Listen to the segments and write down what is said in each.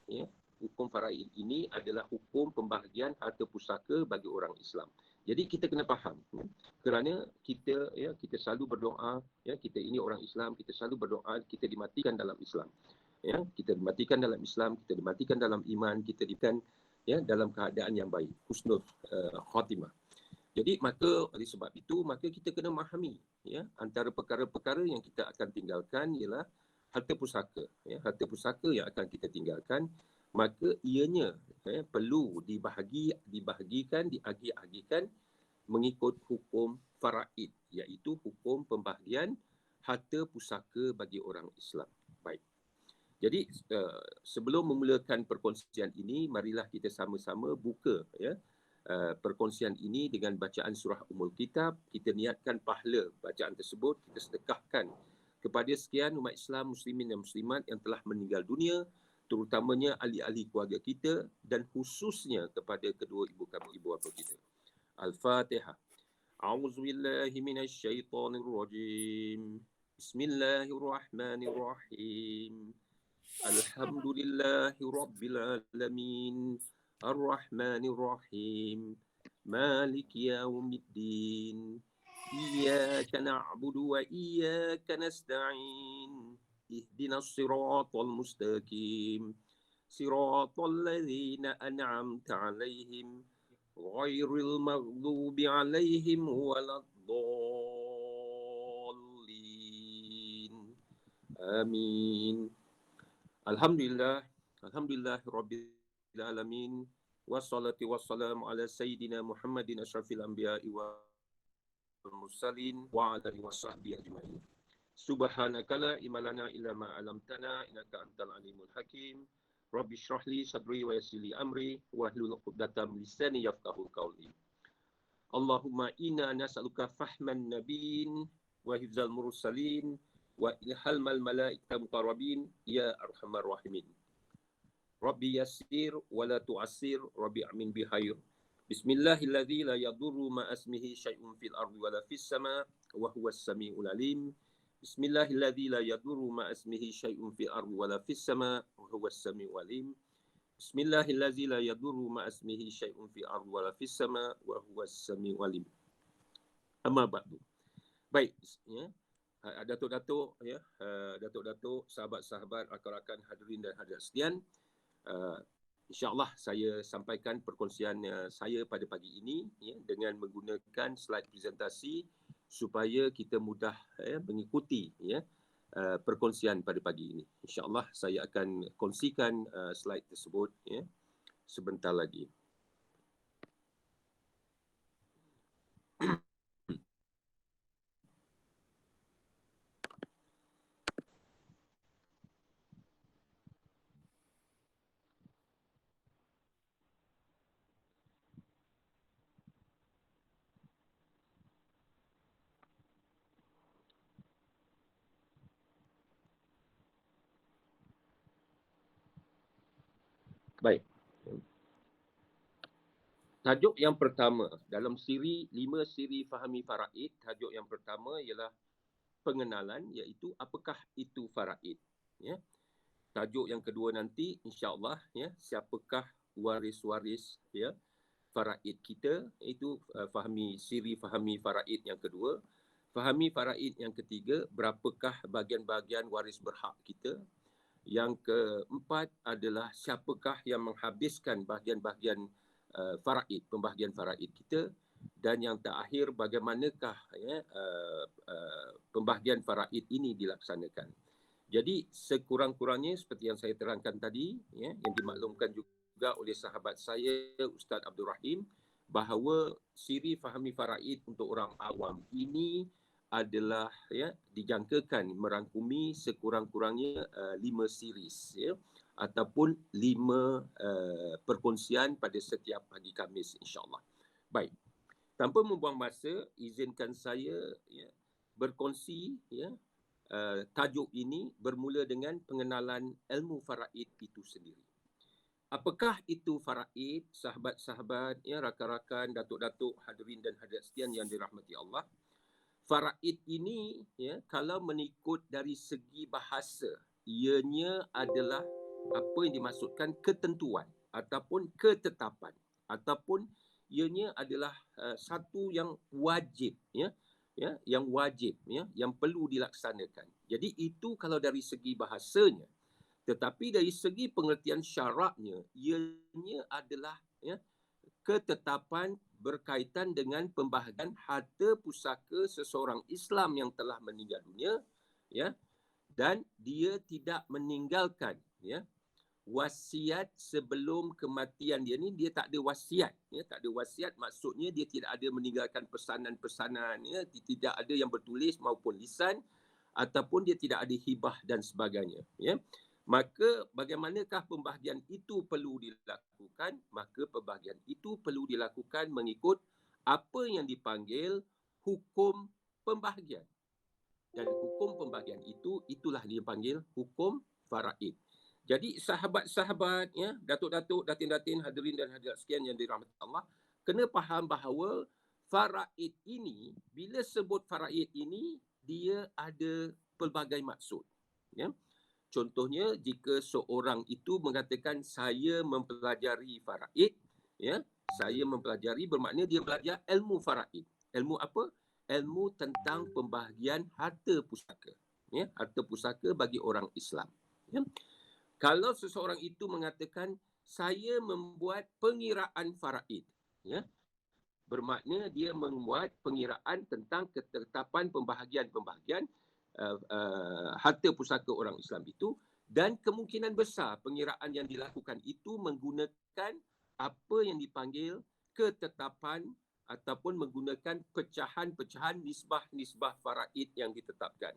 ya, hukum faraid ini adalah hukum pembahagian harta pusaka bagi orang Islam. Jadi kita kena faham, ya, kerana kita selalu berdoa, ya, kita ini orang Islam, kita selalu berdoa kita dimatikan dalam Islam. Ya, kita dimatikan dalam Islam, kita dimatikan dalam iman, kita dimatikan, ya, dalam keadaan yang baik, husnul khatimah. Jadi maka oleh sebab itu maka kita kena memahami, ya, antara perkara-perkara yang kita akan tinggalkan ialah harta pusaka, ya, harta pusaka yang akan kita tinggalkan, maka ianya, ya, perlu dibahagikan, diagi-agikan mengikut hukum faraid, iaitu hukum pembahagian harta pusaka bagi orang Islam. Baik. Jadi sebelum memulakan perkongsian ini, marilah kita sama-sama buka, ya, perkongsian ini dengan bacaan surah Ummul Kitab. Kita niatkan pahala bacaan tersebut, kita sedekahkan kepada sekian umat Islam, muslimin dan muslimat yang telah meninggal dunia, terutamanya ahli-ahli keluarga kita dan khususnya kepada kedua ibu bapa kita. Al-Fatihah. A'udzubillahi minasyaitonirrajim. Bismillahirrahmanirrahim. Alhamdulillahi Rabbil Alamin. Ar-Rahmanir-Rahim. Maliki Yawmiddin. Iyyaka na'budu wa iyyaka nasta'in. Ihdinas siratal mustaqim. Siratal ladzina an'amta 'alaihim ghairil maghdubi 'alaihim waladdallin. Amin. Alhamdulillah Rabbil Alamin. Wassalatu wassalamu ala Sayyidina Muhammadin asyrafil anbiya'i wal mursalin wa ala alihi wasahbihi ajma'in. Subhanaka la ilma lana illa ma 'allamtana innaka antal alimul hakim. Rabbi shrah li sadri wa yassir li amri wahlul 'uqdatam min lisani yafqahu qawli. Allahumma inna nas'aluka fahman nabiyyin wa hifzal mursalin wa ilhamal malaikata muqarrabin ya arhamar rahimin. Rabbi yassir wa la tu'assir, Rabbi amin bihair. Bismillahilladzi la yadurru ma asmihi syai'un fil ardi wa la fis sama wa huwas samiul alim. Bismillahilladzi la yadurru ma asmihi syai'un fil ardi wa la fis sama wa huwas samiul alim. Bismillahilladzi la yadurru ma asmihi syai'un fil ardi wa la fis sama wa huwas samiul alim. Amma ba'du. Baik, ya. Datuk-datuk, ya, datuk-datuk, sahabat-sahabat, rakan-rakan hadirin dan hadirat sekalian, insya-Allah saya sampaikan perkongsian saya pada pagi ini, ya, dengan menggunakan slide presentasi supaya kita mudah, ya, mengikuti, ya, perkongsian pada pagi ini. Insya-Allah saya akan kongsikan slide tersebut, ya, sebentar lagi. Baik. Tajuk yang pertama dalam siri 5 siri fahami faraid, tajuk yang pertama ialah pengenalan, iaitu apakah itu faraid, ya. Tajuk yang kedua nanti insya-Allah, ya, siapakah waris-waris, ya, faraid kita, itu siri fahami faraid yang kedua. Fahami faraid yang ketiga, berapakah bahagian-bahagian waris berhak kita. Yang keempat adalah siapakah yang menghabiskan bahagian-bahagian faraid, pembahagian faraid kita. Dan yang terakhir, bagaimanakah, ya, pembahagian faraid ini dilaksanakan. Jadi sekurang-kurangnya seperti yang saya terangkan tadi, ya, yang dimaklumkan juga oleh sahabat saya Ustaz Abdul Rahim, bahawa siri fahami faraid untuk orang awam ini adalah, ya, dijangkakan merangkumi sekurang-kurangnya 5 series, ya, ataupun 5 perkongsian pada setiap hari Khamis insya-Allah. Baik. Tanpa membuang masa, izinkan saya, ya, berkongsi, ya, tajuk ini bermula dengan pengenalan ilmu faraid itu sendiri. Apakah itu faraid, sahabat-sahabat, ya, rakan-rakan, datuk-datuk, hadirin dan hadirat sekalian yang dirahmati Allah? Faraid ini, ya, kalau mengikut dari segi bahasa, ianya adalah apa yang dimaksudkan ketentuan ataupun ketetapan ataupun ianya adalah satu yang wajib, yang wajib, yang perlu dilaksanakan. Jadi itu kalau dari segi bahasanya. Tetapi dari segi pengertian syaraknya, ianya adalah ketetapan berkaitan dengan pembahagian harta pusaka seseorang Islam yang telah meninggal dunia, dan dia tidak meninggalkan wasiat sebelum kematian dia ni. Dia tak ada wasiat, tak ada wasiat maksudnya dia tidak ada meninggalkan pesanan-pesanan, tidak ada yang bertulis maupun lisan, ataupun dia tidak ada hibah dan sebagainya, Maka bagaimanakah pembahagian itu perlu dilakukan? Maka pembahagian itu perlu dilakukan mengikut apa yang dipanggil hukum pembahagian. Dan hukum pembahagian itulah dia panggil hukum faraid. Jadi sahabat-sahabat, datuk-datuk, datin-datin, hadirin dan hadirat sekalian yang dirahmati Allah, kena faham bahawa faraid ini, bila sebut faraid ini, dia ada pelbagai maksud. Contohnya, jika seorang itu mengatakan saya mempelajari faraid, saya mempelajari bermakna dia belajar ilmu faraid. Ilmu apa? Ilmu tentang pembahagian harta pusaka. Harta pusaka bagi orang Islam. Kalau seseorang itu mengatakan saya membuat pengiraan faraid, bermakna dia membuat pengiraan tentang ketetapan pembahagian-pembahagian harta pusaka orang Islam itu, dan kemungkinan besar pengiraan yang dilakukan itu menggunakan apa yang dipanggil ketetapan ataupun menggunakan pecahan-pecahan nisbah-nisbah faraid yang ditetapkan.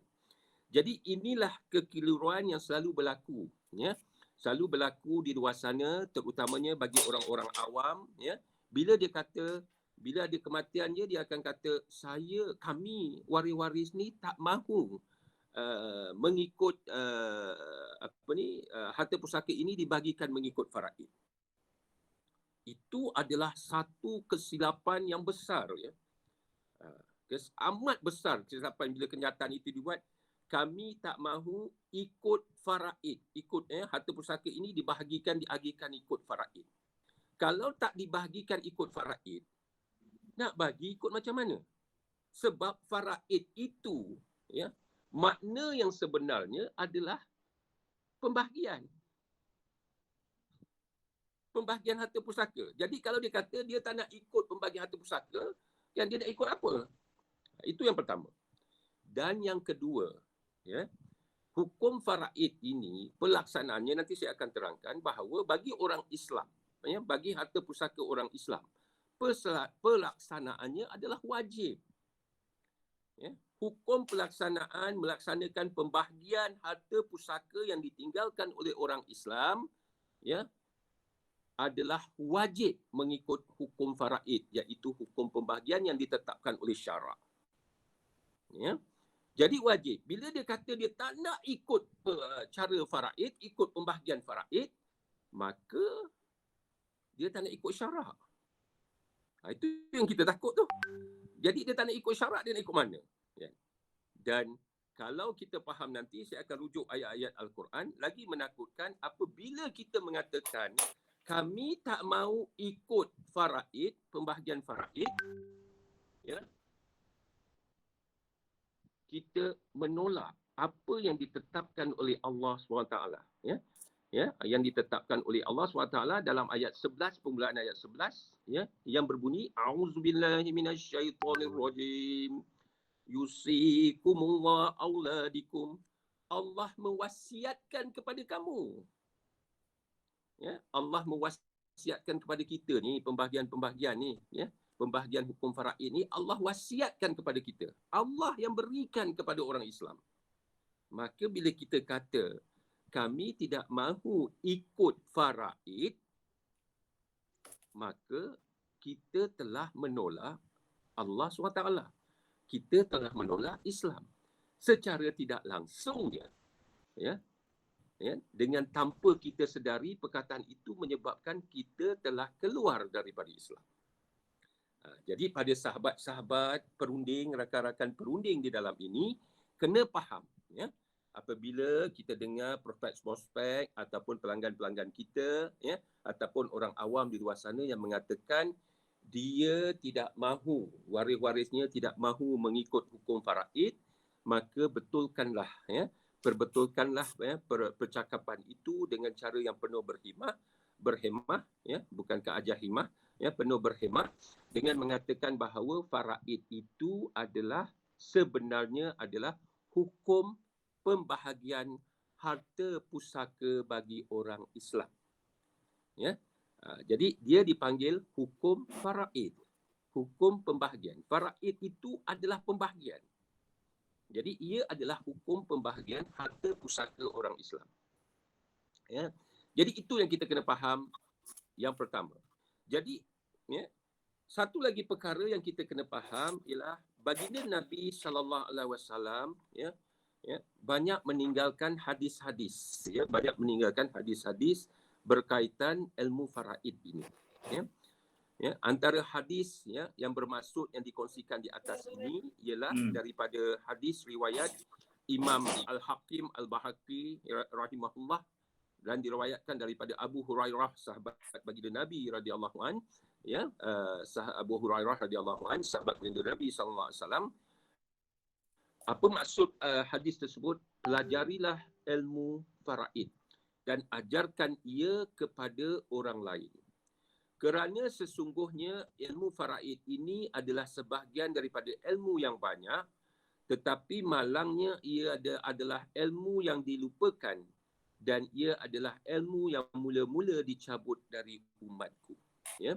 Jadi inilah kekeliruan yang selalu berlaku, selalu berlaku di luar sana, terutamanya bagi orang-orang awam, bila dia kata, bila ada kematian dia akan kata kami waris-waris ni tak mahu mengikut harta pusaka ini dibagikan mengikut faraid. Itu adalah satu kesilapan yang besar, amat besar kesilapan bila kenyataan itu dibuat. Kami tak mahu ikut faraid, harta pusaka ini diagihkan ikut faraid. Kalau tak dibahagikan ikut faraid, nak bagi ikut macam mana? Sebab faraid itu, makna yang sebenarnya adalah pembahagian harta pusaka. Jadi kalau dia kata dia tak nak ikut pembahagian harta pusaka, kan dia nak ikut apa? Itu yang pertama. Dan yang kedua, hukum faraid ini pelaksanaannya nanti saya akan terangkan bahawa bagi orang Islam, bagi harta pusaka orang Islam, pelaksanaannya adalah wajib. Hukum pelaksanaan melaksanakan pembahagian harta pusaka yang ditinggalkan oleh orang Islam, adalah wajib mengikut hukum faraid, iaitu hukum pembahagian yang ditetapkan oleh syarak. Jadi wajib. Bila dia kata dia tak nak ikut cara faraid, ikut pembahagian faraid, maka dia tak nak ikut syarak. Itu yang kita takut tu. Jadi dia tak nak ikut syarak, dia nak ikut mana? Dan kalau kita faham nanti, saya akan rujuk ayat-ayat Al-Quran, lagi menakutkan apabila kita mengatakan kami tak mahu ikut faraid, pembahagian faraid, kita menolak apa yang ditetapkan oleh Allah SWT. Yang ditetapkan oleh Allah SWT dalam ayat 11, permulaan ayat 11, yang berbunyi, A'udzubillahi minasyaitonirrajim. Yusikumullah auladikum. Allah mewasiatkan kepada kamu. Allah mewasiatkan kepada kita ni, pembahagian-pembahagian ni, pembahagian hukum faraid ni, Allah wasiatkan kepada kita. Allah yang berikan kepada orang Islam. Maka bila kita kata kami tidak mahu ikut faraid, maka kita telah menolak Allah SWT. Kita telah menolak Islam. Secara tidak langsung, dengan tanpa kita sedari, perkataan itu menyebabkan kita telah keluar daripada Islam. Jadi pada sahabat-sahabat perunding, rakan-rakan perunding di dalam ini, kena faham, apabila kita dengar prospek-prospek ataupun pelanggan-pelanggan kita, ya, ataupun orang awam di luar sana yang mengatakan dia tidak mahu, waris-warisnya tidak mahu mengikut hukum faraid, maka betulkanlah, ya, perbetulkanlah, ya, percakapan itu dengan cara yang penuh berhemah, ya, bukan keajahimah, ya, penuh berhemah, dengan mengatakan bahawa faraid itu adalah sebenarnya adalah hukum pembahagian harta pusaka bagi orang Islam. Ya. Jadi dia dipanggil hukum faraid. Hukum pembahagian. Faraid itu adalah pembahagian. Jadi ia adalah hukum pembahagian harta pusaka orang Islam. Ya. Jadi itu yang kita kena faham yang pertama. Jadi, ya, satu lagi perkara yang kita kena faham ialah baginda Nabi SAW, ya, banyak meninggalkan hadis-hadis, ya, banyak meninggalkan hadis-hadis berkaitan ilmu faraid ini, ya. Ya, antara hadis, ya, yang bermaksud yang dikongsikan di atas ini ialah daripada hadis riwayat Imam Al-Hakim Al-Bahaqi rahimahullah, dan diriwayatkan daripada Abu Hurairah, sahabat baginda Nabi radhiyallahu an, ya, Abu Hurairah radhiyallahu an, sahabat baginda Nabi sallallahu alaihi wasallam. Apa maksud hadis tersebut? Pelajarilah ilmu faraid dan ajarkan ia kepada orang lain. Kerana sesungguhnya ilmu faraid ini adalah sebahagian daripada ilmu yang banyak, tetapi malangnya ia adalah ilmu yang dilupakan dan ia adalah ilmu yang mula-mula dicabut dari umatku. Ya.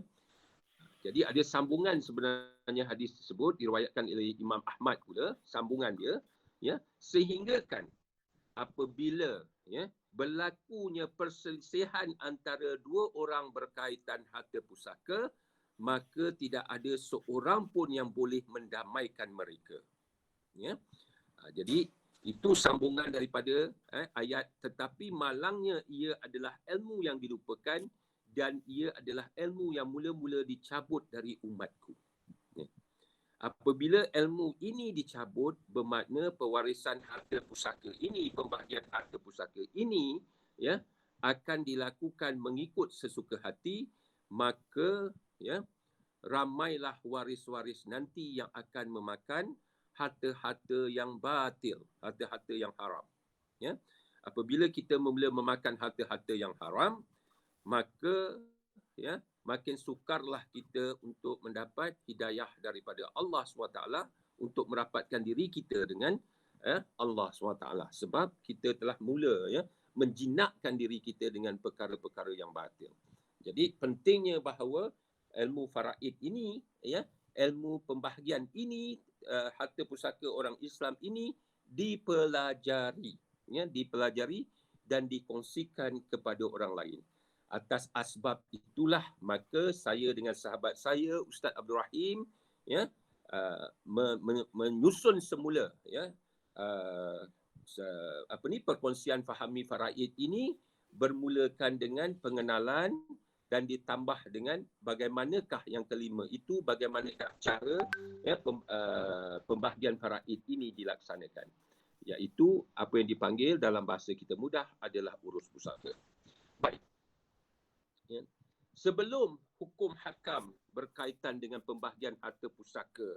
Jadi ada sambungan sebenarnya hadis tersebut diriwayatkan oleh Imam Ahmad pula, sambungan dia, ya, sehinggakan apabila, ya, berlakunya perselisihan antara dua orang berkaitan harta pusaka, maka tidak ada seorang pun yang boleh mendamaikan mereka. Ya. Jadi itu sambungan daripada ayat, tetapi malangnya ia adalah ilmu yang dilupakan dan ia adalah ilmu yang mula-mula dicabut dari umatku. Ya. Apabila ilmu ini dicabut, bermakna pewarisan harta pusaka ini, pembahagian harta pusaka ini, ya, akan dilakukan mengikut sesuka hati, maka, ya, ramailah waris-waris nanti yang akan memakan harta-harta yang batil, harta-harta yang haram. Ya. Apabila kita mula memakan harta-harta yang haram, maka, ya, makin sukarlah kita untuk mendapat hidayah daripada Allah SWT untuk merapatkan diri kita dengan Allah SWT, sebab kita telah mula, ya, menjinakkan diri kita dengan perkara-perkara yang batil. Jadi pentingnya bahawa ilmu faraid ini, ya, ilmu pembahagian ini, harta pusaka orang Islam ini dipelajari, ya, dipelajari dan dikongsikan kepada orang lain. Atas asbab itulah maka saya dengan sahabat saya Ustaz Abdul Rahim, ya, menyusun semula, ya, perkongsian fahami faraid ini bermulakan dengan pengenalan dan ditambah dengan bagaimanakah yang kelima itu, bagaimanakah cara, ya, pembahagian faraid ini dilaksanakan, iaitu apa yang dipanggil dalam bahasa kita mudah adalah urus pusaka. Baik. Ya. Sebelum hukum hakam berkaitan dengan pembahagian harta pusaka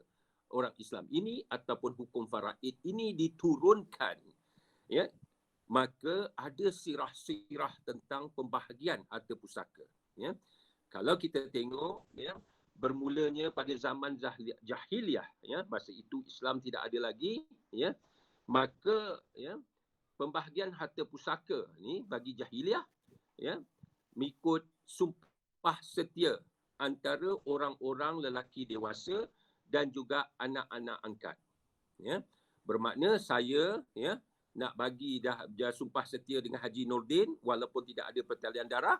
orang Islam ini ataupun hukum faraid ini diturunkan, ya, maka ada sirah-sirah tentang pembahagian harta pusaka. Ya. Kalau kita tengok, ya, bermulanya pada zaman jahiliyah, ya, masa itu Islam tidak ada lagi, ya, maka, ya, pembahagian harta pusaka ni bagi jahiliyah, ya, mengikut sumpah setia antara orang-orang lelaki dewasa dan juga anak-anak angkat. Ya. Bermakna saya, ya, nak bagi dah sumpah setia dengan Haji Nordin walaupun tidak ada pertalian darah,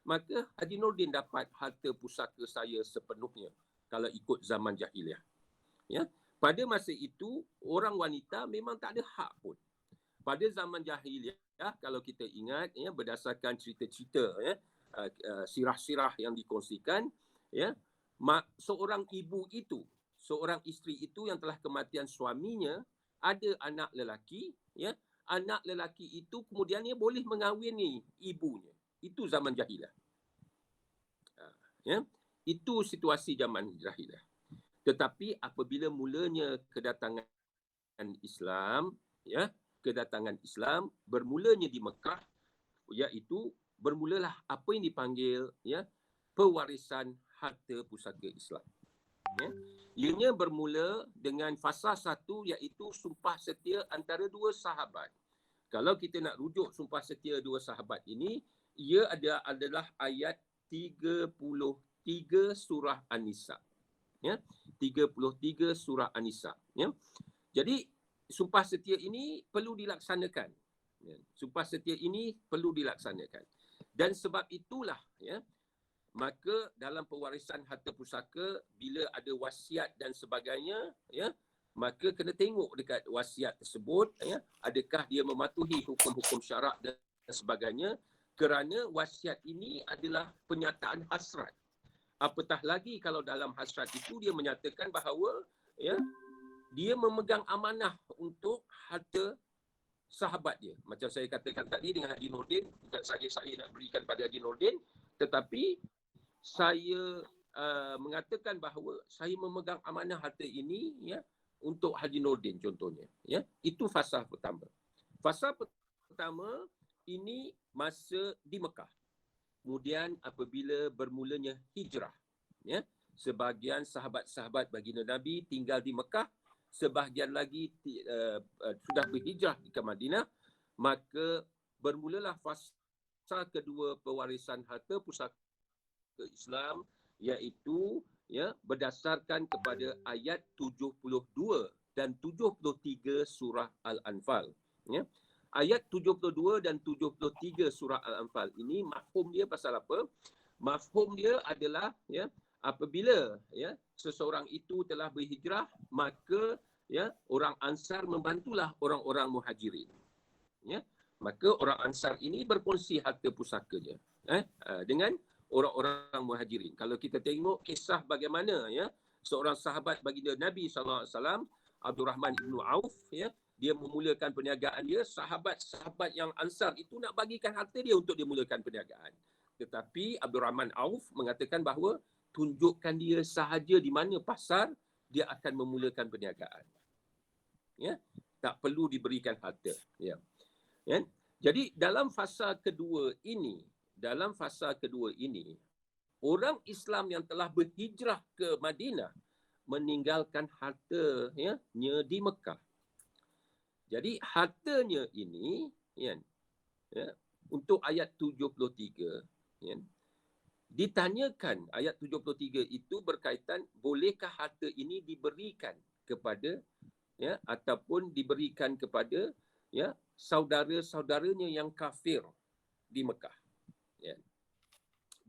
maka Haji Nordin dapat harta pusaka saya sepenuhnya kalau ikut zaman jahiliah. Ya. Pada masa itu orang wanita memang tak ada hak pun. Pada zaman jahiliah, kalau kita ingat, ya, berdasarkan cerita-cerita, ya, sirah-sirah yang dikongsikan, ya, seorang ibu itu, seorang isteri itu yang telah kematian suaminya, ada anak lelaki, ya, anak lelaki itu kemudiannya boleh mengawini ibunya. Itu zaman jahilah. Ya, itu situasi zaman jahilah. Tetapi apabila mulanya kedatangan Islam, ya, kedatangan Islam bermulanya di Mekah, iaitu bermulalah apa yang dipanggil, ya, pewarisan harta pusaka Islam. Ya. Ianya bermula dengan fasa satu, iaitu sumpah setia antara dua sahabat. Kalau kita nak rujuk sumpah setia dua sahabat ini, ia adalah ayat 33 surah An-Nisa. Ya, 33 surah An-Nisa. Ya. Jadi sumpah setia ini perlu dilaksanakan. Ya. Sumpah setia ini perlu dilaksanakan. Dan sebab itulah, ya, maka dalam pewarisan harta pusaka, bila ada wasiat dan sebagainya, ya, maka kena tengok dekat wasiat tersebut, ya, adakah dia mematuhi hukum-hukum syarak dan sebagainya, kerana wasiat ini adalah penyataan hasrat. Apatah lagi kalau dalam hasrat itu dia menyatakan bahawa, ya, dia memegang amanah untuk harta sahabat dia. Macam saya katakan tadi dengan Haji Nordin, bukan saja saya nak berikan pada Haji Nordin, tetapi saya mengatakan bahawa saya memegang amanah harta ini, ya, untuk Haji Nordin contohnya. Ya, itu fasa pertama. Fasa pertama ini masa di Mekah. Kemudian apabila bermulanya hijrah, ya, sebahagian sahabat-sahabat baginda Nabi tinggal di Mekah, sebahagian lagi sudah berhijrah ke Madinah, maka bermulalah fasa kedua pewarisan harta pusaka Islam, iaitu, ya, berdasarkan kepada ayat 72 dan 73 surah Al-Anfal. Ya. Ayat 72 dan 73 surah Al-Anfal ini mafhum dia pasal apa? Mafhum dia adalah, ya, apabila, ya, seseorang itu telah berhijrah, maka, ya, orang Ansar membantulah orang-orang Muhajirin. Ya. Maka orang Ansar ini berkongsi harta pusakanya dengan orang-orang Muhajirin. Kalau kita tengok kisah bagaimana, ya, seorang sahabat baginda Nabi SAW, Abdul Rahman ibn Auf, ya, dia memulakan perniagaan dia, sahabat-sahabat yang Ansar itu nak bagikan harta dia untuk dia mulakan perniagaan. Tetapi Abdul Rahman Auf mengatakan bahawa tunjukkan dia sahaja di mana pasar, dia akan memulakan perniagaan. Ya, tak perlu diberikan harta. Ya. Ya. Jadi dalam fasa kedua ini, orang Islam yang telah berhijrah ke Madinah meninggalkan harta, ya, di Mekah. Jadi hartanya ini, ya, untuk ayat 73, ya, ditanyakan ayat 73 itu berkaitan bolehkah harta ini diberikan kepada, ya, ataupun diberikan kepada, ya, saudara-saudaranya yang kafir di Mekah. Ya.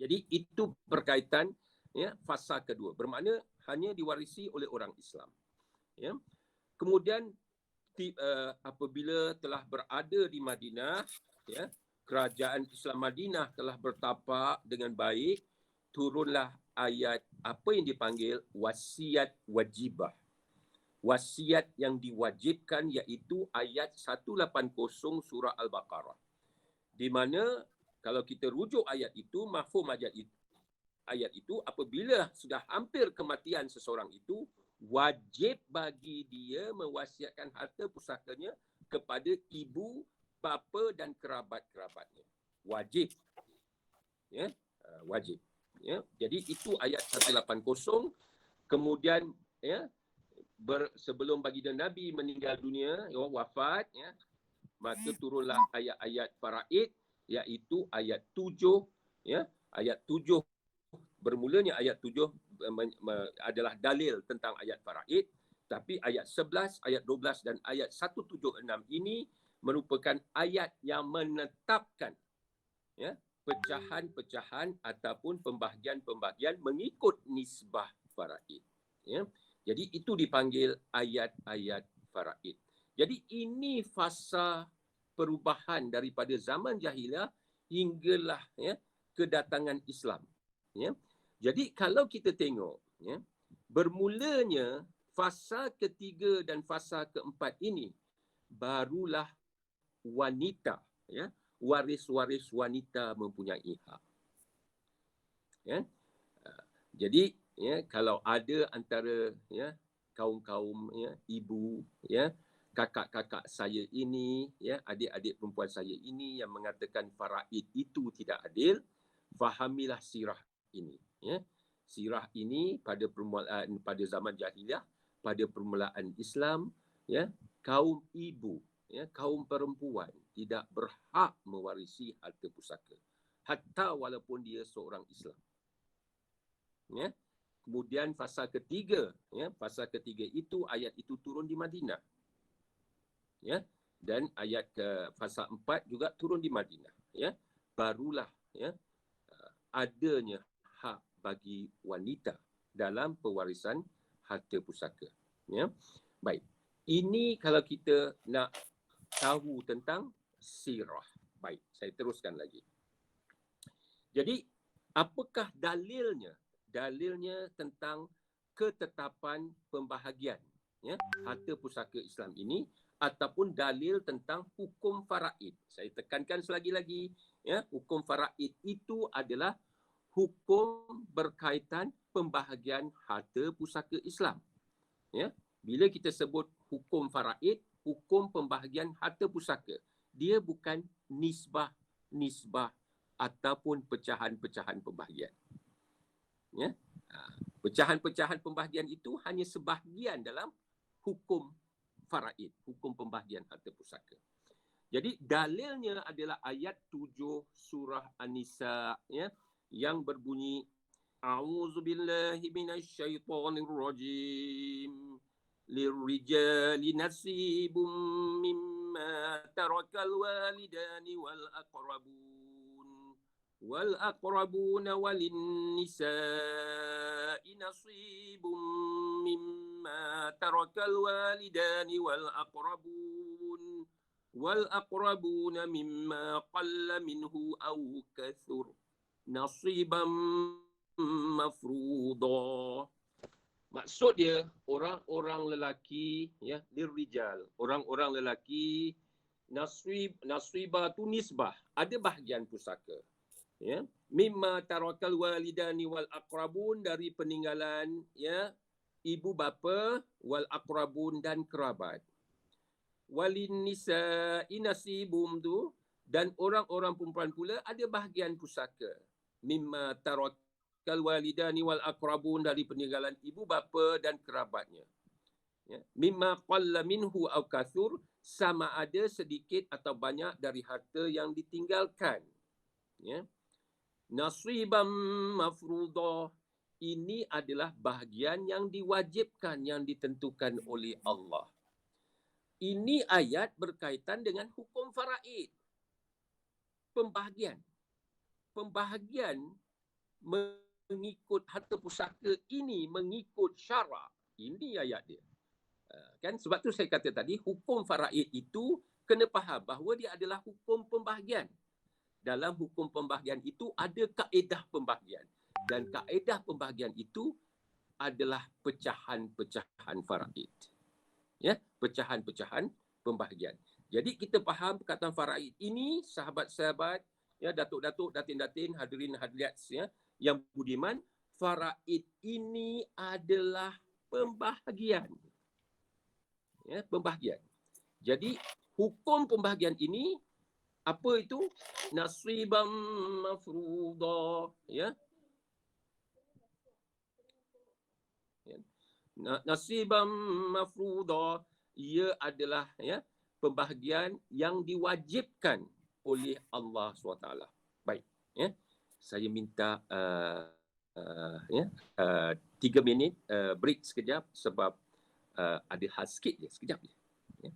Jadi itu berkaitan, ya, fasa kedua. Bermakna hanya diwarisi oleh orang Islam. Ya. Kemudian apabila telah berada di Madinah, ya, kerajaan Islam Madinah telah bertapak dengan baik, turunlah ayat apa yang dipanggil wasiat wajibah. Wasiat yang diwajibkan, iaitu ayat 180 surah Al-Baqarah. Di mana kalau kita rujuk ayat itu, mafhum ayat itu apabila sudah hampir kematian seseorang itu, wajib bagi dia mewasiatkan harta pusakanya kepada ibu, bapa dan kerabat-kerabatnya. Wajib. Ya, wajib. Ya, jadi itu ayat 180. Kemudian, ya, sebelum baginda Nabi meninggal dunia, ya, wafat, ya, maka turunlah ayat-ayat faraid, iaitu ayat 7, ya, ayat 7. Bermulanya ayat 7 adalah dalil tentang ayat faraid, tapi ayat 11, ayat 12 dan ayat 176 ini merupakan ayat yang menetapkan, ya, pecahan-pecahan ataupun pembahagian-pembahagian mengikut nisbah faraid. Ya. Jadi itu dipanggil ayat-ayat faraid. Jadi ini fasa perubahan daripada zaman jahiliah hinggalah, ya, kedatangan Islam. Ya. Jadi kalau kita tengok, ya, bermulanya fasa ketiga dan fasa keempat ini barulah wanita, ya, waris-waris wanita mempunyai hak. Ya. Jadi ya, kalau ada antara ya kaum-kaum ya ibu ya kakak-kakak saya ini ya adik-adik perempuan saya ini yang mengatakan faraid itu tidak adil, fahamilah sirah ini ya. Sirah ini pada permulaan pada zaman jahiliah, pada permulaan Islam ya, kaum ibu ya kaum perempuan tidak berhak mewarisi harta pusaka hatta walaupun dia seorang Islam. Ya. Kemudian fasa ketiga, ya, fasa ketiga itu ayat itu turun di Madinah. Ya. Dan ayat ke fasa 4 juga turun di Madinah, ya. Barulah ya adanya hak bagi wanita dalam pewarisan harta pusaka, ya. Baik. Ini kalau kita nak tahu tentang sirah. Baik, saya teruskan lagi. Jadi, apakah dalilnya? Dalilnya tentang ketetapan pembahagian ya, harta pusaka Islam ini ataupun dalil tentang hukum faraid. Saya tekankan selagi lagi ya, hukum faraid itu adalah hukum berkaitan pembahagian harta pusaka Islam. Ya, bila kita sebut hukum faraid, hukum pembahagian harta pusaka, dia bukan nisbah ataupun pecahan-pecahan pembahagian. Ya. Pecahan-pecahan pembahagian itu hanya sebahagian dalam hukum faraid, hukum pembahagian harta pusaka. Jadi dalilnya adalah ayat 7 surah An-Nisa ya, yang berbunyi A'udzubillahi minasyaitonirrajim. Lirrijali nasibum mimma tarakal walidani wal aqrabun walin nisa'i nasibum mimma tarakal walidani wal aqrabun mimma qalla minhu aw kathur nasiban mafruḍa. Maksud dia orang-orang lelaki ya, lirrijal, orang-orang lelaki nasibah tu nisbah, ada bahagian pusaka. Ya, mimma tarakal walidani wal aqrabun, dari peninggalan ya ibu bapa, wal aqrabun dan kerabat. Walin nisa'i nasibum tu, dan orang-orang perempuan pula ada bahagian pusaka. Mimma tarakal walidani wal aqrabun, dari peninggalan ibu bapa dan kerabatnya. Ya. Mimma qalla minhu aw kathur, sama ada sedikit atau banyak dari harta yang ditinggalkan. Ya. Nasiban mafruḍa, ini adalah bahagian yang diwajibkan, yang ditentukan oleh Allah. Ini ayat berkaitan dengan hukum faraid. Pembahagian mengikut harta pusaka ini mengikut syarak. Ini ayat dia. Kan sebab tu saya kata tadi hukum faraid itu kena faham bahawa dia adalah hukum pembahagian. Dalam hukum pembahagian itu ada kaedah pembahagian, dan kaedah pembahagian itu adalah pecahan-pecahan faraid. Ya, pecahan-pecahan pembahagian. Jadi kita faham perkataan faraid ini, sahabat-sahabat, ya, datuk-datuk, datin-datin, hadirin hadirat ya, yang budiman, faraid ini adalah pembahagian. Ya, pembahagian. Jadi hukum pembahagian ini apa itu? Nasiban mafruḍa, ya. Nasiban mafruḍa, ia adalah ya pembahagian yang diwajibkan oleh Allah SWT. Baik, ya. Saya minta 3 minit break sekejap sebab ada hal sikit je, sekejap je. Ya.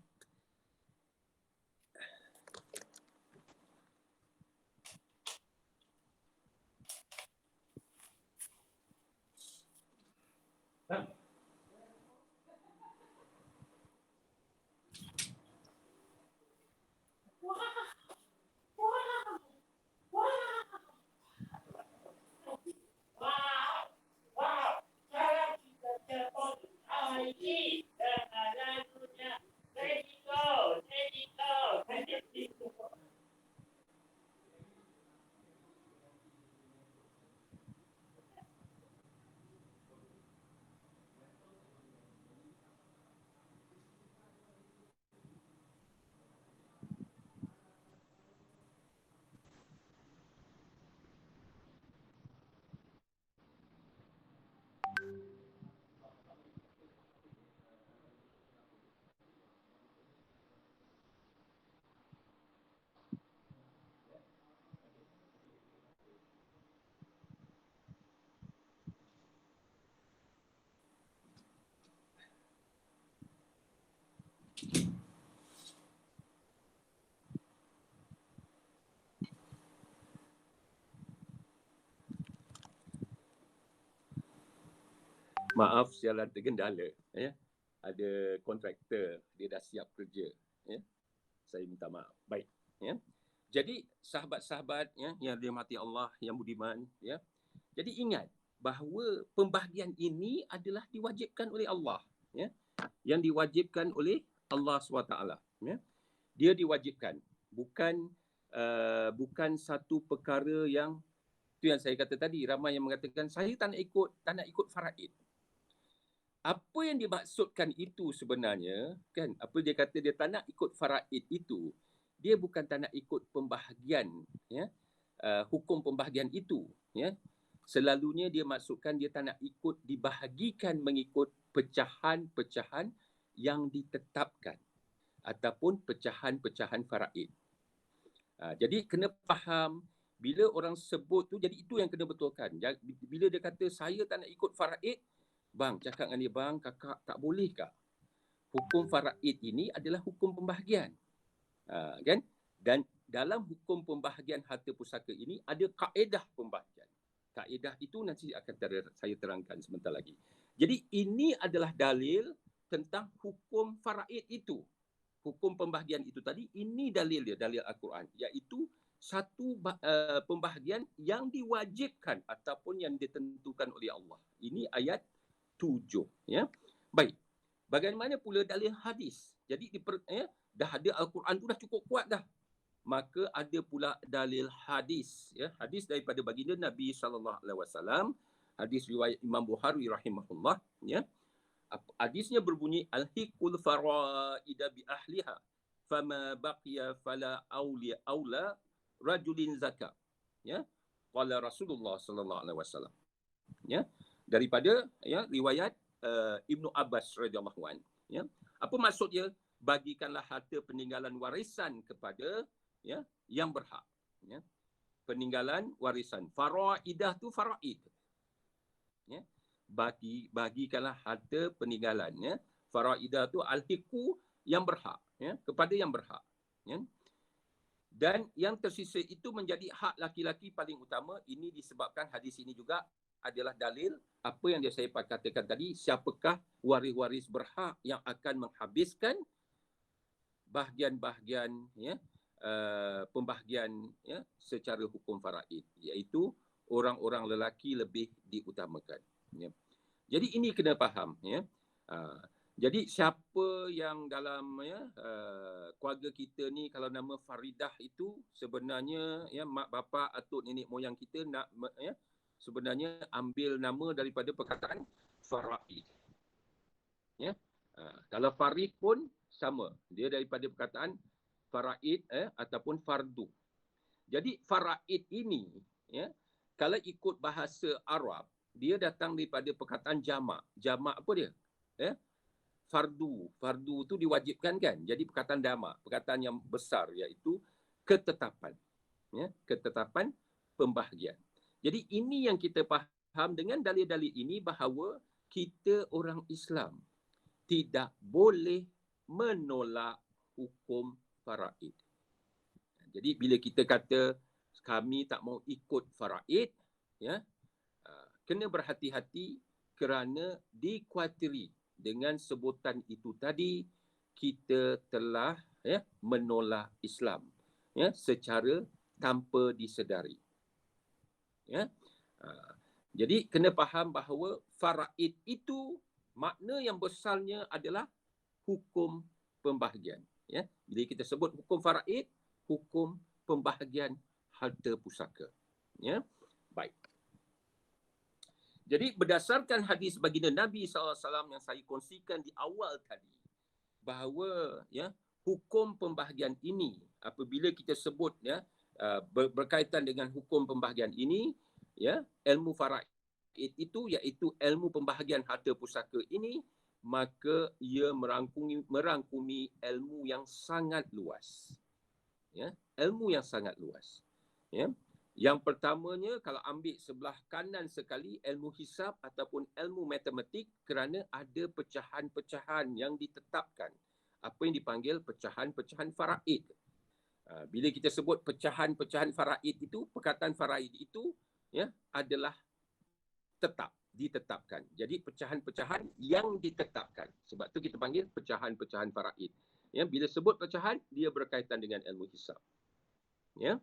Maaf, siaran tergendala. Ya. Ada kontraktor, dia dah siap kerja. Ya. Saya minta maaf. Baik. Ya. Jadi sahabat-sahabat ya, yang dirahmati Allah, yang budiman, ya. Jadi ingat bahawa pembahagian ini adalah diwajibkan oleh Allah. Ya. Yang diwajibkan oleh Allah SWT. Ya. Dia diwajibkan. Bukan satu perkara yang, itu yang saya kata tadi, ramai yang mengatakan saya tak nak ikut faraid. Apa yang dimaksudkan itu sebenarnya, kan? Apa dia kata dia tak nak ikut faraid itu, dia bukan tak nak ikut pembahagian, ya, hukum pembahagian itu, ya. Selalunya dia maksudkan dia tak nak ikut dibahagikan mengikut pecahan-pecahan yang ditetapkan ataupun pecahan-pecahan faraid. Jadi kena faham bila orang sebut tu, jadi itu yang kena betulkan. Bila dia kata saya tak nak ikut faraid, bang cakap dengan dia, bang kakak tak boleh kah? Hukum faraid ini adalah hukum pembahagian. Kan? Dan dalam hukum pembahagian harta pusaka ini ada kaedah pembahagian. Kaedah itu nanti akan saya terangkan sebentar lagi. Jadi ini adalah dalil tentang hukum faraid itu. Hukum pembahagian itu tadi, ini dalil dia, dalil Al-Quran, iaitu satu pembahagian yang diwajibkan ataupun yang ditentukan oleh Allah. Ini ayat 7. Ya. Baik. Bagaimana pula dalil hadis? Jadi dah ada Al-Quran tu dah cukup kuat dah. Maka ada pula dalil hadis. Ya. Hadis daripada baginda Nabi SAW. Hadis riwayat Imam Bukhari rahimahullah. Ya. Hadisnya berbunyi alhiqul faraida bi ahliha fama baqiya fala aula rajulin zakat, ya, qala Rasulullah sallallahu alaihi wasallam, ya, daripada ya riwayat Ibnu Abbas radhiyallahu an, ya. Apa maksud dia? Bagikanlah harta peninggalan warisan kepada ya yang berhak, ya. Peninggalan warisan, faraidah tu faraid, ya. Bagikanlah harta peninggalannya, faraidah tu alhiqu yang berhak, ya, kepada yang berhak, ya. Dan yang tersisa itu menjadi hak laki-laki paling utama. Ini disebabkan hadis ini juga adalah dalil apa yang saya katakan tadi, siapakah waris-waris berhak yang akan menghabiskan bahagian-bahagian, ya, pembahagian, ya, secara hukum faraid, iaitu orang-orang lelaki lebih diutamakan, ya. Jadi ini kena faham, ya. Jadi siapa yang dalam keluarga kita ni, kalau nama Faridah itu sebenarnya ya mak bapa atuk nenek moyang kita nak ya sebenarnya ambil nama daripada perkataan faraid, ya. Kalau farid pun sama, dia daripada perkataan faraid ataupun fardu. Jadi faraid ini, ya, kalau ikut bahasa Arab, dia datang daripada perkataan jamak. Jamak apa dia? Ya? Fardu. Fardu tu diwajibkan kan? Jadi perkataan jamak, perkataan yang besar, iaitu ketetapan. Ya? Ketetapan pembahagian. Jadi ini yang kita faham dengan dalil-dalil ini, bahawa kita orang Islam tidak boleh menolak hukum faraid. Jadi bila kita kata kami tak mau ikut faraid, ya, kena berhati-hati kerana dikuatiri dengan sebutan itu tadi kita telah ya menolak Islam, ya, secara tanpa disedari. Ya. Jadi kena faham bahawa faraid itu makna yang besarnya adalah hukum pembahagian, ya. Bila kita sebut hukum faraid, hukum pembahagian harta pusaka, ya. Baik. Jadi berdasarkan hadis baginda Nabi SAW yang saya kongsikan di awal tadi, bahawa ya hukum pembahagian ini, apabila kita sebut ya berkaitan dengan hukum pembahagian ini, ya, ilmu faraid itu iaitu ilmu pembahagian harta pusaka ini, maka ia merangkumi ilmu yang sangat luas, ya, ilmu yang sangat luas, ya. Yang pertamanya, kalau ambil sebelah kanan sekali, ilmu hisab ataupun ilmu matematik, kerana ada pecahan-pecahan yang ditetapkan, apa yang dipanggil pecahan-pecahan faraid. Bila kita sebut pecahan-pecahan faraid itu, perkataan faraid itu ya adalah tetap, ditetapkan. Jadi pecahan-pecahan yang ditetapkan. Sebab tu kita panggil pecahan-pecahan faraid. Ya, bila sebut pecahan, dia berkaitan dengan ilmu hisab. Ya.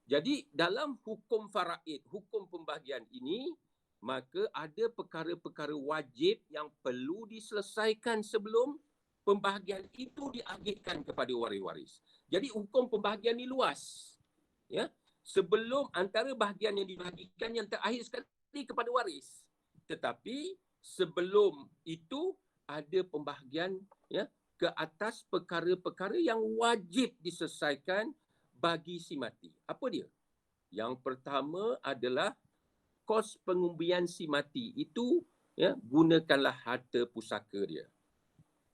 Jadi dalam hukum faraid, hukum pembahagian ini, maka ada perkara-perkara wajib yang perlu diselesaikan sebelum pembahagian itu diagihkan kepada waris-waris. Jadi hukum pembahagian ini luas. Ya. Sebelum antara bahagian yang dibahagikan yang terakhir sekali kepada waris. Tetapi sebelum itu ada pembahagian ya ke atas perkara-perkara yang wajib diselesaikan bagi si mati. Apa dia? Yang pertama adalah kos pengubian si mati. Itu ya, gunakanlah harta pusaka dia.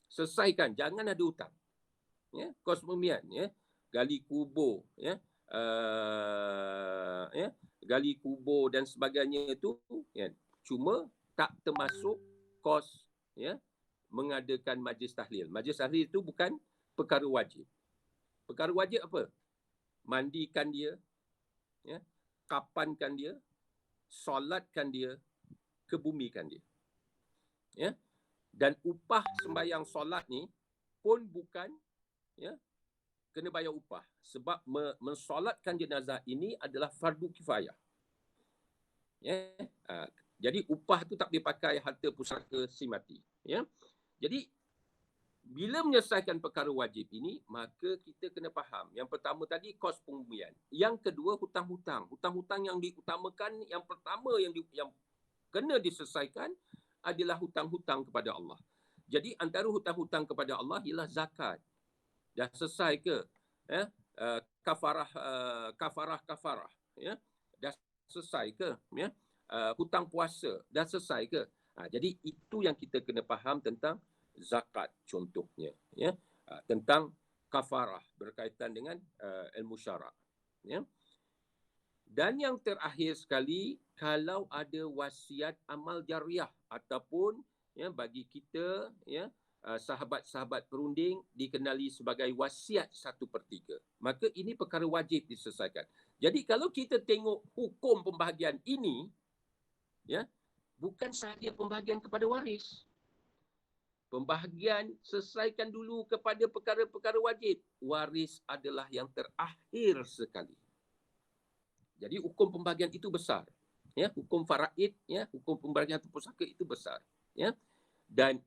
Selesaikan, jangan ada hutang. Ya, kos pengubian ya, gali kubur ya, ya, gali kubur dan sebagainya itu ya, cuma tak termasuk kos ya mengadakan majlis tahlil. Majlis tahlil itu bukan perkara wajib. Perkara wajib apa? Mandikan dia, ya, kapankan dia, solatkan dia, kebumikan dia. Ya. Dan upah sembahyang solat ni pun bukan ya kena bayar upah sebab mensolatkan jenazah ini adalah fardu kifayah. Ya. Jadi upah tu tak dipakai harta pusaka si mati. Ya. Jadi bila menyelesaikan perkara wajib ini, maka kita kena faham. Yang pertama tadi kos pengubian. Yang kedua hutang-hutang. Hutang-hutang yang diutamakan, yang pertama yang kena diselesaikan adalah hutang-hutang kepada Allah. Jadi antara hutang-hutang kepada Allah ialah zakat. Dah selesai ke? Ya? Kafarah ya? Dah selesai ke? Ya? Hutang puasa dah selesai ke? Jadi itu yang kita kena faham tentang zakat contohnya, ya, tentang kafarah berkaitan dengan ilmu syarak, ya. Dan yang terakhir sekali, kalau ada wasiat amal jariah ataupun ya bagi kita ya sahabat-sahabat perunding dikenali sebagai wasiat 1/3, maka ini perkara wajib diselesaikan. Jadi kalau kita tengok hukum pembahagian ini, ya, bukan sahaja pembahagian kepada waris. Pembahagian selesaikan dulu kepada perkara-perkara wajib. Waris adalah yang terakhir sekali. Jadi hukum pembahagian itu besar. Ya, hukum faraid, ya, hukum pembahagian pusaka itu besar. Ya. Dan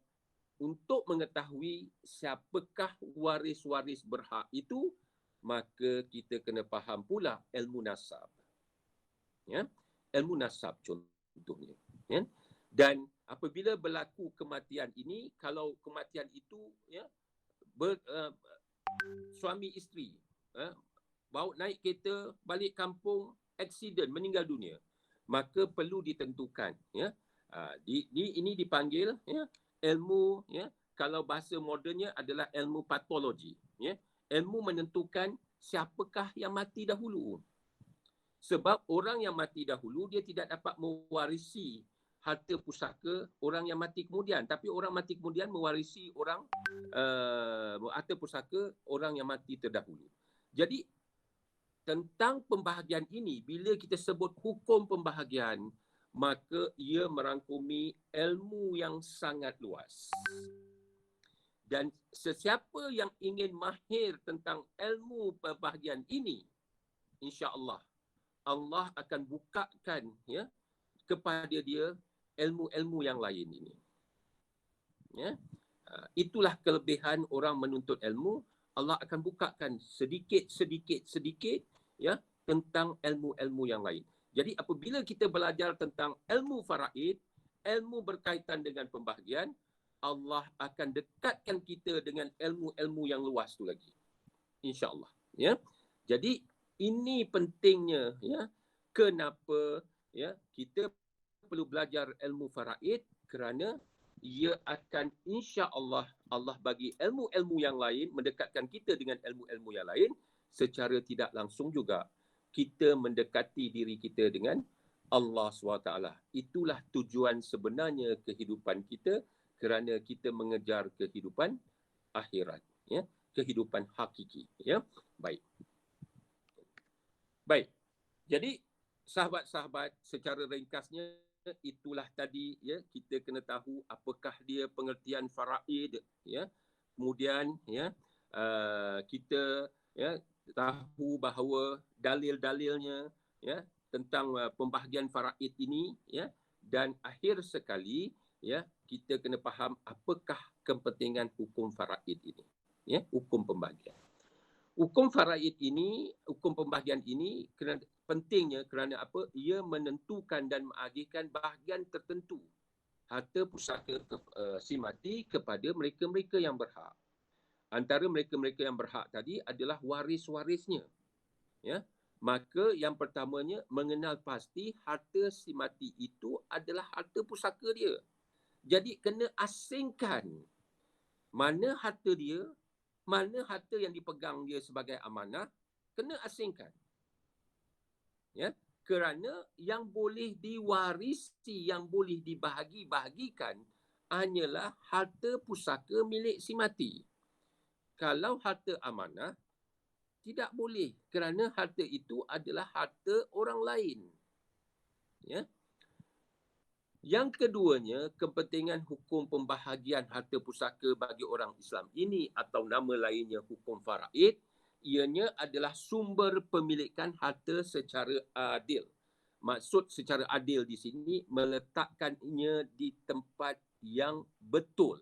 untuk mengetahui siapakah waris-waris berhak itu, maka kita kena faham pula ilmu nasab. Ya. Ilmu nasab contohnya. Ya. Dan apabila berlaku kematian ini, kalau kematian itu ya suami isteri bawa naik kereta balik kampung, aksiden, meninggal dunia, maka perlu ditentukan ya ini dipanggil ya ilmu ya, kalau bahasa modennya adalah ilmu patologi, ya, ilmu menentukan siapakah yang mati dahulu. Sebab orang yang mati dahulu dia tidak dapat mewarisi harta pusaka orang yang mati kemudian, tapi orang mati kemudian mewarisi orang harta pusaka orang yang mati terdahulu. Jadi tentang pembahagian ini, bila kita sebut hukum pembahagian, maka ia merangkumi ilmu yang sangat luas. Dan sesiapa yang ingin mahir tentang ilmu pembahagian ini, insya-Allah Allah akan bukakan ya kepada dia ilmu-ilmu yang lain ini. Ya. Itulah kelebihan orang menuntut ilmu. Allah akan bukakan sedikit ya tentang ilmu-ilmu yang lain. Jadi apabila kita belajar tentang ilmu faraid, ilmu berkaitan dengan pembahagian, Allah akan dekatkan kita dengan ilmu-ilmu yang luas tu lagi. Insya-Allah, ya. Jadi ini pentingnya ya kenapa ya kita perlu belajar ilmu faraid, kerana ia akan insya-Allah Allah bagi ilmu-ilmu yang lain, mendekatkan kita dengan ilmu-ilmu yang lain, secara tidak langsung juga kita mendekati diri kita dengan Allah SWT. Itulah tujuan sebenarnya kehidupan kita, kerana kita mengejar kehidupan akhirat, ya, kehidupan hakiki, ya. Baik. Jadi sahabat-sahabat, secara ringkasnya itulah tadi ya, kita kena tahu apakah dia pengertian faraid ya. Kemudian ya, kita ya tahu bahawa dalil-dalilnya ya tentang pembahagian faraid ini ya, dan akhir sekali ya kita kena faham apakah kepentingan hukum faraid ini ya, hukum pembahagian. Hukum faraid ini, hukum pembahagian ini pentingnya kerana apa? Ia menentukan dan mengagihkan bahagian tertentu harta pusaka si mati kepada mereka-mereka yang berhak. Antara mereka-mereka yang berhak tadi adalah waris-warisnya. Ya. Maka yang pertamanya mengenal pasti harta si mati itu adalah harta pusaka dia. Jadi kena asingkan mana harta dia, mana harta yang dipegang dia sebagai amanah, kena asingkan. Ya, kerana yang boleh diwarisi, yang boleh dibahagi-bahagikan hanyalah harta pusaka milik si mati. Kalau harta amanah, tidak boleh kerana harta itu adalah harta orang lain. Ya. Yang keduanya, kepentingan hukum pembahagian harta pusaka bagi orang Islam ini atau nama lainnya hukum faraid, ianya adalah sumber pemilikan harta secara adil. Maksud secara adil di sini meletakkannya di tempat yang betul.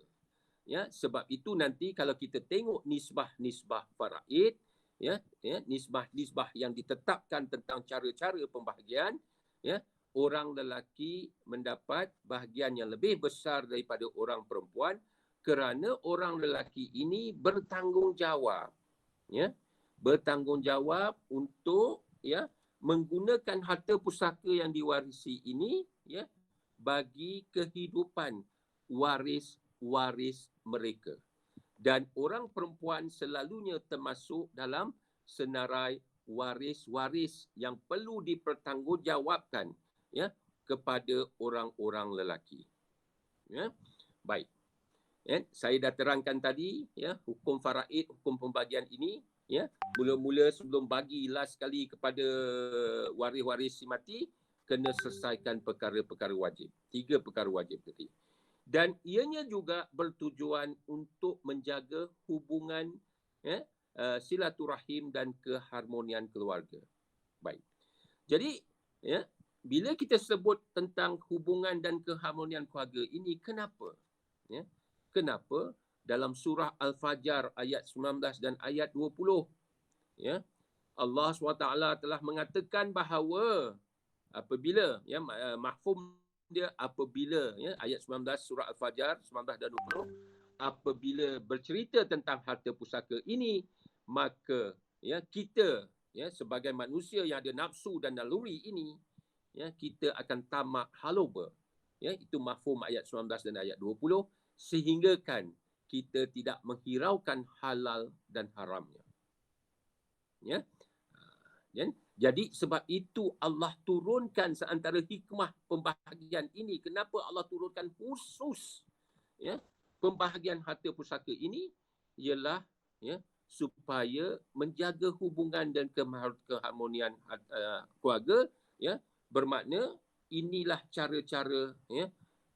Ya, sebab itu nanti kalau kita tengok nisbah-nisbah faraid, ya, nisbah-nisbah yang ditetapkan tentang cara-cara pembahagian, ya, orang lelaki mendapat bahagian yang lebih besar daripada orang perempuan kerana orang lelaki ini bertanggungjawab, ya, bertanggungjawab untuk ya menggunakan harta pusaka yang diwarisi ini ya bagi kehidupan waris-waris mereka. Dan orang perempuan selalunya termasuk dalam senarai waris-waris yang perlu dipertanggungjawabkan ya kepada orang-orang lelaki. Ya. Baik. Ya, saya dah terangkan tadi ya hukum faraid, hukum pembagian ini ya. Mula-mula sebelum bagi last sekali kepada waris-waris si mati kena selesaikan perkara-perkara wajib. 3 perkara wajib tadi. Dan ianya juga bertujuan untuk menjaga hubungan ya, silaturahim dan keharmonian keluarga. Baik. Jadi ya, bila kita sebut tentang hubungan dan keharmonian keluarga ini, kenapa? Ya, kenapa dalam surah Al-Fajr ayat 19 dan ayat 20 ya, Allah SWT telah mengatakan bahawa apabila ya mahfum dia apabila ya ayat 19 surah Al-Fajr 19 dan 20 apabila bercerita tentang harta pusaka ini maka ya kita ya sebagai manusia yang ada nafsu dan naluri ini ya kita akan tamak haloba ya itu mafhum ayat 19 dan ayat 20 sehinggakan kita tidak menghiraukan halal dan haramnya ya. Jadi sebab itu Allah turunkan seantara hikmah pembahagian ini. Kenapa Allah turunkan khusus ya pembahagian harta pusaka ini ialah ya supaya menjaga hubungan dan keharmonian keluarga ya, bermakna inilah cara-cara ya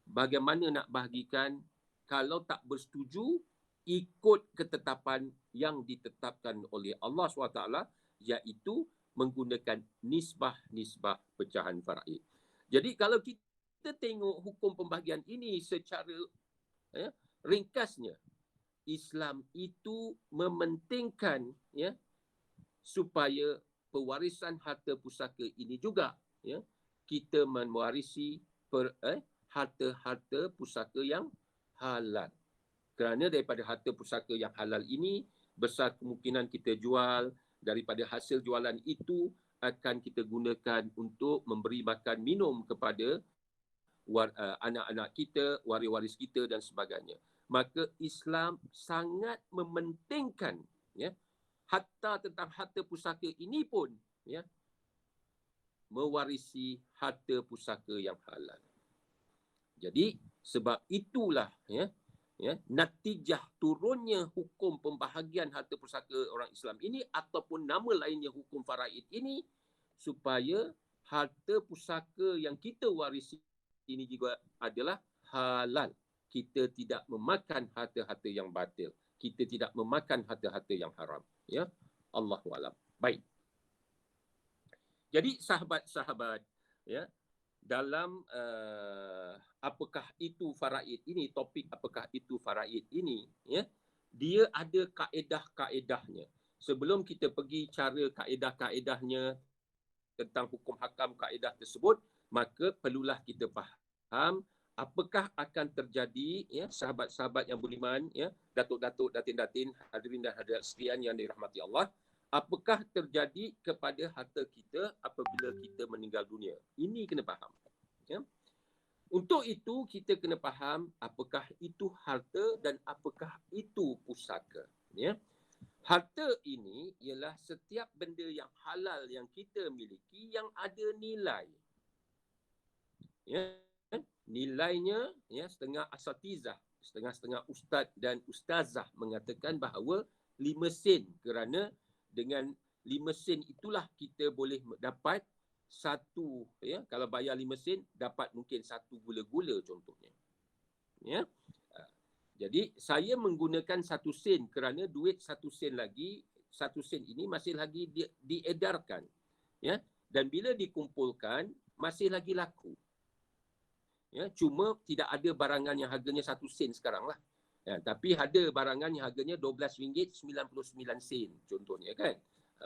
bagaimana nak bahagikan. Kalau tak bersetuju ikut ketetapan yang ditetapkan oleh Allah SWT iaitu menggunakan nisbah-nisbah pecahan faraid. Jadi kalau kita tengok hukum pembahagian ini secara ya, ringkasnya, Islam itu mementingkan ya supaya pewarisan harta pusaka ini juga ya kita mewarisi harta-harta pusaka yang halal. Kerana daripada harta pusaka yang halal ini besar kemungkinan kita jual, daripada hasil jualan itu akan kita gunakan untuk memberi makan minum kepada anak-anak kita, waris-waris kita dan sebagainya. Maka Islam sangat mementingkan ya hatta tentang harta pusaka ini pun ya mewarisi harta pusaka yang halal. Jadi sebab itulah ya natijah turunnya hukum pembahagian harta pusaka orang Islam ini ataupun nama lainnya hukum faraid ini supaya harta pusaka yang kita warisi ini juga adalah halal. Kita tidak memakan harta-harta yang batil. Kita tidak memakan harta-harta yang haram. Ya, Allahu a'lam. Baik. Jadi sahabat-sahabat, ya, dalam apakah itu faraid ini, topik apakah itu faraid ini, ya, dia ada kaedah-kaedahnya. Sebelum kita pergi cara kaedah-kaedahnya tentang hukum hakam kaedah tersebut, maka perlulah kita faham apakah akan terjadi, ya, sahabat-sahabat yang beriman, ya, datuk-datuk, datin-datin, hadirin dan hadirat sekalian yang dirahmati Allah, apakah terjadi kepada harta kita apabila kita meninggal dunia. Ini kena faham. Ya. Untuk itu kita kena faham apakah itu harta dan apakah itu pusaka. Ya. Harta ini ialah setiap benda yang halal yang kita miliki yang ada nilai. Ya. Nilainya, ya, setengah asatizah, setengah-setengah ustaz dan ustazah mengatakan bahawa 5 sen, kerana dengan 5 sen itulah kita boleh dapat satu, ya, kalau bayar 5 sen dapat mungkin satu gula-gula contohnya. Ya. Jadi saya menggunakan 1 sen kerana duit 1 sen lagi, 1 sen ini masih lagi diedarkan. Ya. Dan bila dikumpulkan masih lagi laku. Ya, cuma tidak ada barangan yang harganya 1 sen sekarang lah. Ya, tapi ada barangan yang harganya RM12.99 contohnya kan.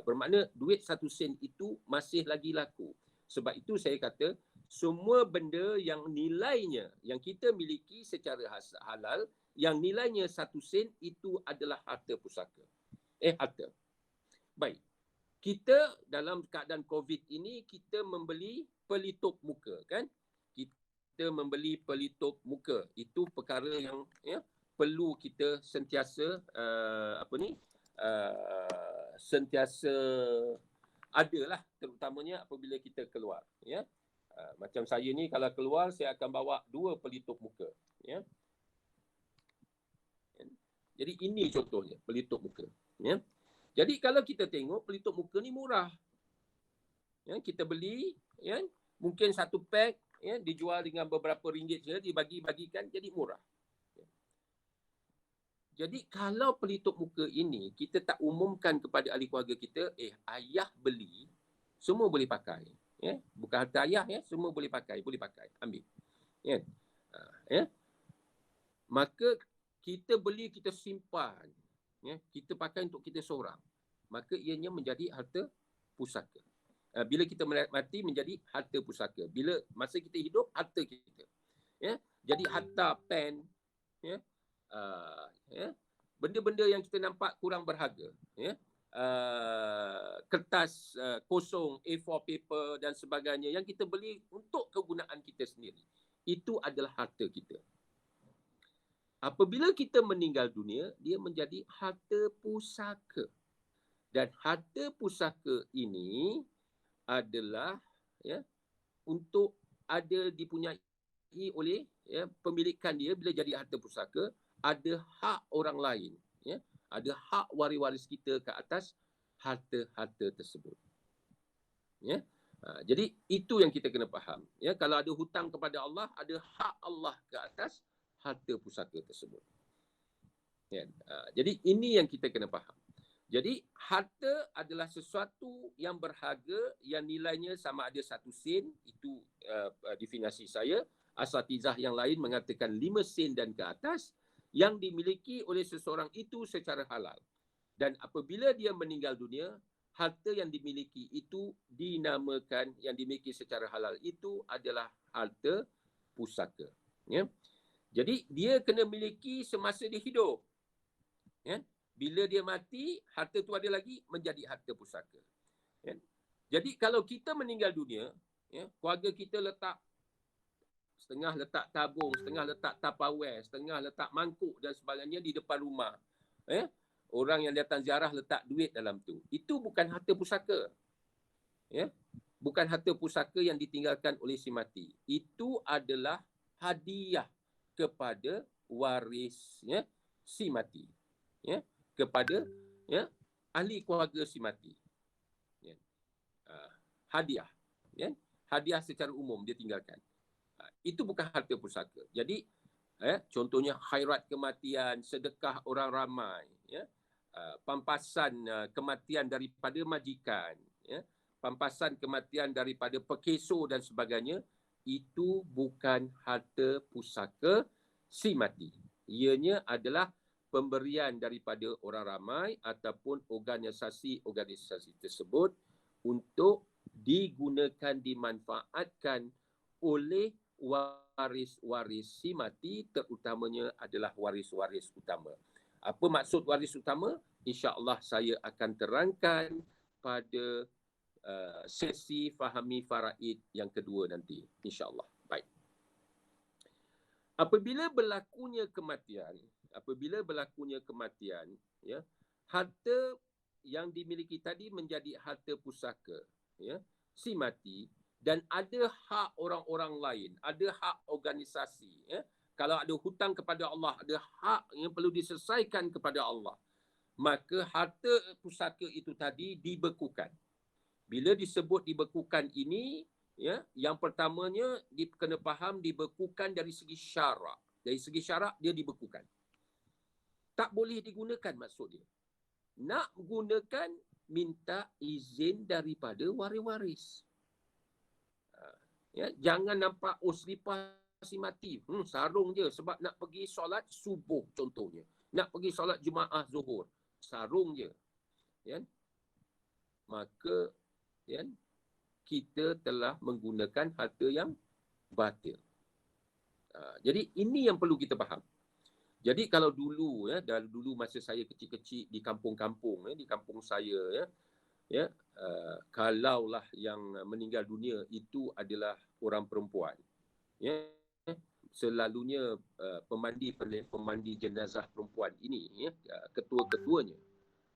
Bermakna duit 1 sen itu masih lagi laku. Sebab itu saya kata semua benda yang nilainya, yang kita miliki secara halal, yang nilainya 1 sen itu adalah harta pusaka. Harta. Baik. Kita dalam keadaan COVID ini, kita membeli pelitup muka kan. Kita membeli pelitup muka. Itu perkara yang, ya, perlu kita sentiasa sentiasa adalah, terutamanya apabila kita keluar, ya. Macam saya ni kalau keluar saya akan bawa 2 pelitup muka, ya. Jadi ini contohnya pelitup muka, ya. Jadi kalau kita tengok pelitup muka ni murah. Ya, kita beli, ya, mungkin satu pack, ya, dijual dengan beberapa ringgit saja, dibagi-bagikan jadi murah. Jadi kalau pelitup muka ini kita tak umumkan kepada ahli keluarga kita, ayah beli, semua boleh pakai. Ya? Bukan harta ayah, ya, semua boleh pakai, ambil. Ya? Ya? Maka kita beli, kita simpan. Ya? Kita pakai untuk kita seorang. Maka ianya menjadi harta pusaka. Bila kita mati menjadi harta pusaka. Bila masa kita hidup, harta kita. Ya? Jadi harta pen, ya, ya, benda-benda yang kita nampak kurang berharga, ya, kertas kosong, A4 paper dan sebagainya yang kita beli untuk kegunaan kita sendiri, itu adalah harta kita. Apabila kita meninggal dunia, dia menjadi harta pusaka. Dan harta pusaka ini adalah, ya, untuk ada dipunyai oleh, ya, pemilikan dia. Bila jadi harta pusaka, ada hak orang lain, ya, ada hak waris-waris kita ke atas harta-harta tersebut. Ya. Jadi itu yang kita kena faham. Ya, kalau ada hutang kepada Allah, ada hak Allah ke atas harta pusaka tersebut. Ya. Jadi ini yang kita kena faham. Jadi harta adalah sesuatu yang berharga yang nilainya sama ada 1 sen, itu definisi saya. Asatizah yang lain mengatakan 5 sen dan ke atas, yang dimiliki oleh seseorang itu secara halal. Dan apabila dia meninggal dunia, harta yang dimiliki itu dinamakan, yang dimiliki secara halal itu adalah harta pusaka. Ya. Jadi dia kena miliki semasa dia hidup. Ya. Bila dia mati, harta tu ada lagi, menjadi harta pusaka. Ya. Jadi kalau kita meninggal dunia, ya, keluarga kita letak, setengah letak tabung, setengah letak tupperware, setengah letak mangkuk dan sebagainya di depan rumah. Orang yang datang ziarah letak duit dalam tu. Itu bukan harta pusaka. Ya. Bukan harta pusaka yang ditinggalkan oleh si mati. Itu adalah hadiah kepada waris, ya, si mati. Ya. Kepada, ya, ahli keluarga si mati. Ya. Hadiah. Ya. Hadiah secara umum dia tinggalkan. itu bukan harta pusaka. Jadi contohnya khairat kematian, sedekah orang ramai, ya, pampasan kematian daripada majikan, ya, pampasan kematian daripada pekeso dan sebagainya, itu bukan harta pusaka si mati. Ianya adalah pemberian daripada orang ramai ataupun organisasi tersebut untuk digunakan, dimanfaatkan oleh waris-waris si mati, terutamanya adalah waris-waris utama. Apa maksud waris utama? InsyaAllah saya akan terangkan pada sesi fahami faraid yang kedua nanti. InsyaAllah. Baik. Apabila berlakunya kematian, ya, harta yang dimiliki tadi menjadi harta pusaka, ya, si mati, dan ada hak orang-orang lain, ada hak organisasi, ya. Kalau ada hutang kepada Allah, ada hak yang perlu diselesaikan kepada Allah, maka harta pusaka itu tadi dibekukan. Bila disebut dibekukan ini, ya, yang pertamanya kena faham dibekukan dari segi syarak. Dari segi syarak dia dibekukan. Tak boleh digunakan maksud dia. Nak gunakan, minta izin daripada waris-waris. Ya, jangan nampak selipar si mati, sarung je sebab nak pergi solat subuh contohnya. Nak pergi solat Jumaat Zuhur, sarung je. Ya. Maka, ya, kita telah menggunakan harta yang batil. Jadi ini yang perlu kita faham. Jadi kalau dulu, ya, dulu masa saya kecil-kecil di kampung-kampung, di kampung saya, ya, kalaulah yang meninggal dunia itu adalah orang perempuan, ya, selalunya pemandi jenazah perempuan ini, ya, ketua-ketuanya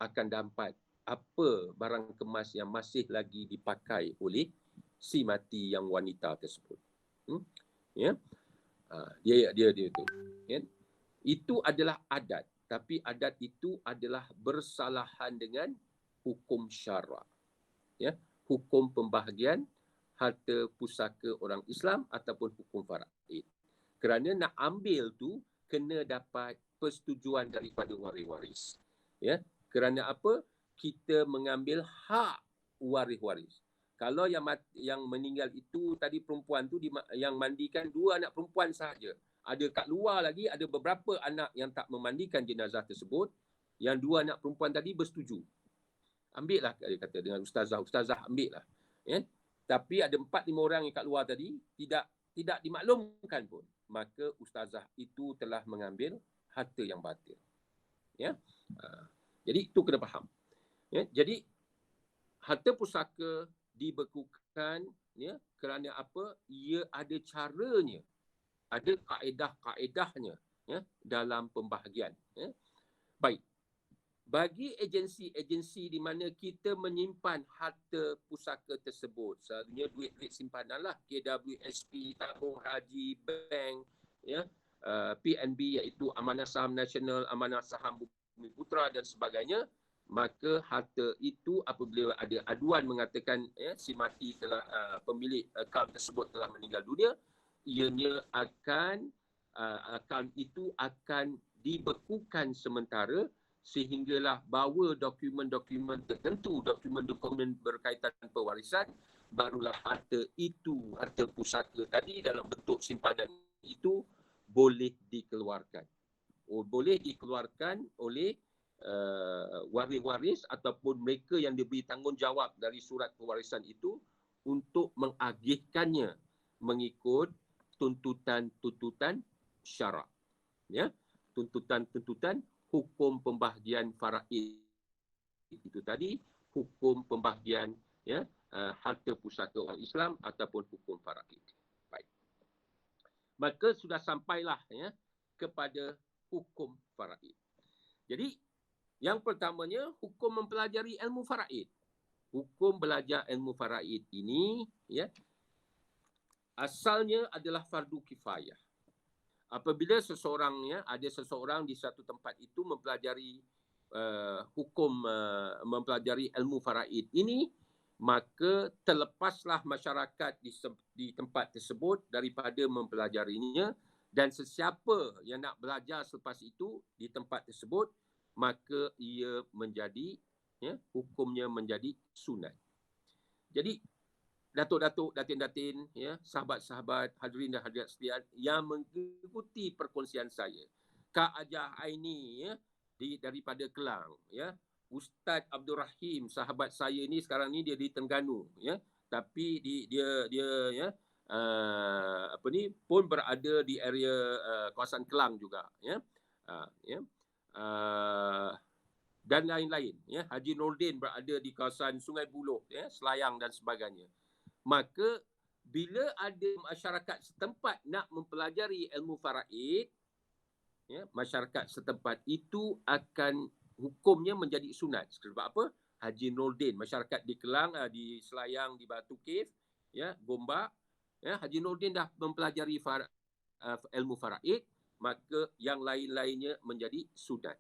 akan dapat apa barang kemas yang masih lagi dipakai oleh si mati yang wanita tersebut. Ya. Dia itu. Ya. Itu adalah adat, tapi adat itu adalah bersalahan dengan hukum syarak. Ya, hukum pembahagian harta pusaka orang Islam ataupun hukum faraid. Kerana nak ambil tu kena dapat persetujuan daripada waris-waris. Ya, kerana apa? Kita mengambil hak waris-waris. Kalau yang meninggal itu tadi perempuan tu yang mandikan 2 anak perempuan sahaja. Ada kat luar lagi ada beberapa anak yang tak memandikan jenazah tersebut. Yang 2 anak perempuan tadi bersetuju. Ambil lah, dia kata dengan ustazah ambil lah. Ya? Tapi ada 4-5 orang yang kat luar tadi tidak dimaklumkan pun. Maka ustazah itu telah mengambil harta yang batil. Ya? Jadi itu kena faham. Ya? Jadi harta pusaka dibekukan, ya, kerana apa? Ia ada caranya. Ada kaedah-kaedahnya, ya, dalam pembahagian. Ya. Baik. Bagi agensi-agensi di mana kita menyimpan harta pusaka tersebut, selalunya duit-duit simpanan lah, KWSP, tabung haji, bank, ya, PNB iaitu Amanah Saham Nasional, Amanah Saham Bumi Putra dan sebagainya, maka harta itu apabila ada aduan mengatakan, ya, si mati telah pemilik akaun tersebut telah meninggal dunia, ianya akaun itu akan dibekukan sementara sehinggalah bawa dokumen-dokumen tertentu, dokumen-dokumen berkaitan pewarisan, barulah harta itu, harta pusaka tadi dalam bentuk simpanan itu boleh dikeluarkan. Boleh dikeluarkan oleh waris-waris ataupun mereka yang diberi tanggungjawab dari surat pewarisan itu untuk mengagihkannya mengikut tuntutan-tuntutan syarak. Ya, tuntutan-tuntutan hukum pembahagian faraid itu tadi, hukum pembahagian, ya, harta pusaka orang Islam ataupun hukum faraid. Baik. Maka sudah sampailah, ya, kepada hukum faraid. Jadi yang pertamanya hukum mempelajari ilmu faraid. Hukum belajar ilmu faraid ini, ya, asalnya adalah fardu kifayah. Apabila seseorang, ya, ada seseorang di satu tempat itu mempelajari hukum mempelajari ilmu faraid ini, maka terlepaslah masyarakat di tempat tersebut daripada mempelajarinya, dan sesiapa yang nak belajar selepas itu di tempat tersebut, maka ia menjadi, hukumnya menjadi sunat. Jadi datuk-datuk, datin-datin, sahabat-sahabat, hadirin dan hadirat sekalian yang mengikuti perkongsian saya, Kak Ajah Aini daripada Kelang, Ustaz Abdul Rahim, sahabat saya ni sekarang ni dia di Terengganu, tapi dia pun berada di area kawasan Kelang juga, dan lain-lain, Haji Nordin berada di kawasan Sungai Buloh, Selayang dan sebagainya. Maka bila ada masyarakat setempat nak mempelajari ilmu faraid, masyarakat setempat itu akan hukumnya menjadi sunat. Sebab apa? Haji Nordin, masyarakat di Kelang, di Selayang, di Batu Cave, Gombak, Haji Nordin dah mempelajari ilmu faraid, maka yang lain-lainnya menjadi sunat.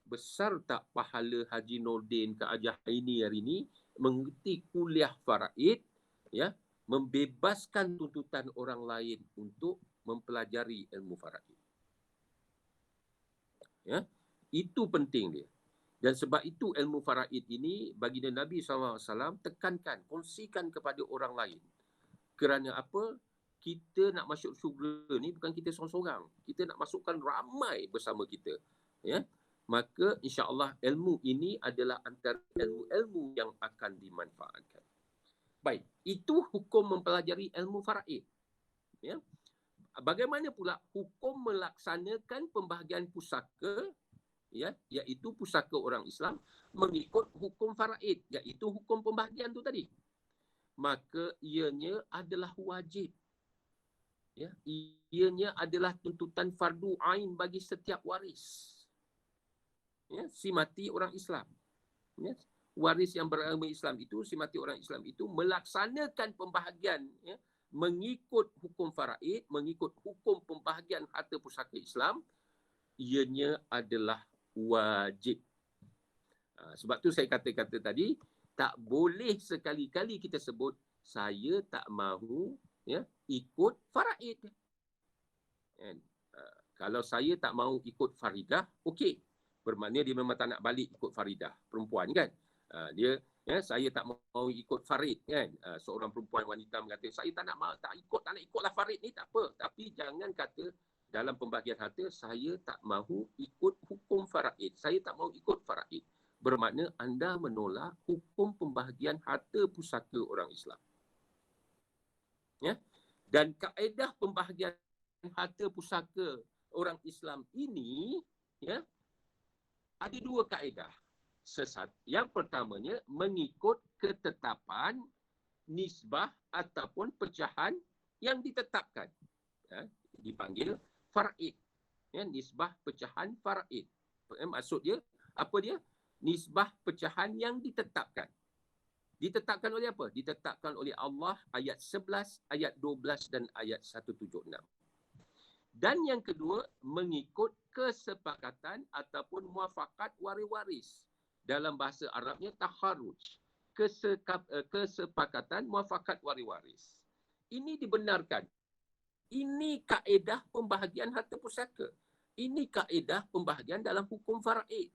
Besar tak pahala Haji Nordin ke Ajah Aini hari ini mengikuti kuliah faraid, membebaskan tuntutan orang lain untuk mempelajari ilmu faraid. Itu penting dia. Dan sebab itu ilmu faraid ini baginda Nabi SAW tekankan, kongsikan kepada orang lain. Kerana apa? Kita nak masuk syurga ni bukan kita seorang-seorang. Kita nak masukkan ramai bersama kita. Maka insya-Allah ilmu ini adalah antara ilmu-ilmu yang akan dimanfaatkan. Baik, itu hukum mempelajari ilmu faraid. Bagaimana pula hukum melaksanakan pembahagian pusaka, iaitu pusaka orang Islam mengikut hukum faraid, iaitu hukum pembahagian tu tadi. Maka ianya adalah wajib. Ianya adalah tuntutan fardu ain bagi setiap waris. Si mati orang Islam. Waris yang beragama Islam itu, si mati orang Islam itu melaksanakan pembahagian mengikut hukum faraid, mengikut hukum pembahagian harta pusaka Islam, ianya adalah wajib. Sebab tu saya kata tadi, tak boleh sekali-kali kita sebut saya tak mahu ikut faraid. Kalau saya tak mahu ikut faridah, okey. Bermakna dia memang tak nak balik ikut faridah, perempuan kan. Saya tak mahu ikut farid kan. Seorang perempuan wanita mengatakan saya tak nak ikutlah farid ni, tak apa. Tapi jangan kata dalam pembahagian harta saya tak mahu ikut hukum faraid. Saya tak mahu ikut faraid. Bermakna anda menolak hukum pembahagian harta pusaka orang Islam. Dan kaedah pembahagian harta pusaka orang Islam ini ada dua kaedah. Yang pertamanya mengikut ketetapan nisbah ataupun pecahan yang ditetapkan. Dipanggil faraid. Nisbah pecahan faraid. Maksud dia, apa dia? Nisbah pecahan yang ditetapkan. Ditetapkan oleh apa? Ditetapkan oleh Allah ayat 11, ayat 12 dan ayat 176. Dan yang kedua, mengikut kesepakatan ataupun muafakat waris-waris. Dalam bahasa Arabnya taharruj. Kesepakatan muafakat waris-waris. Ini dibenarkan. Ini kaedah pembahagian harta pusaka. Ini kaedah pembahagian dalam hukum faraid.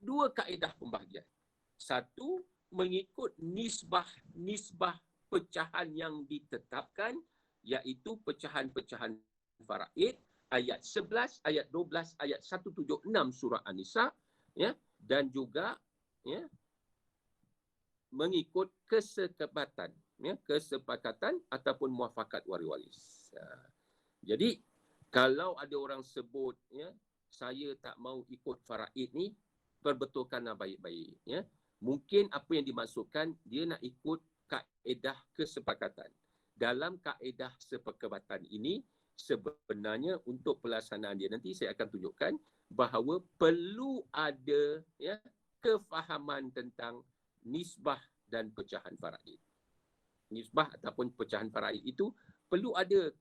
Dua kaedah pembahagian. Satu, mengikut nisbah pecahan yang ditetapkan, iaitu pecahan-pecahan faraid, ayat 11, ayat 12, ayat 176 surah An-Nisa, dan juga mengikut kesepakatan ataupun muafakat waris-waris. Jadi kalau ada orang sebut saya tak mau ikut faraid ni, perbetulkanlah baik-baik. Mungkin apa yang dimaksudkan dia nak ikut kaedah kesepakatan. Dalam kaedah kesepakatan ini sebenarnya untuk pelaksanaan dia nanti saya akan tunjukkan bahawa perlu ada kefahaman tentang nisbah dan pecahan faraid. Nisbah ataupun pecahan faraid itu perlu ada,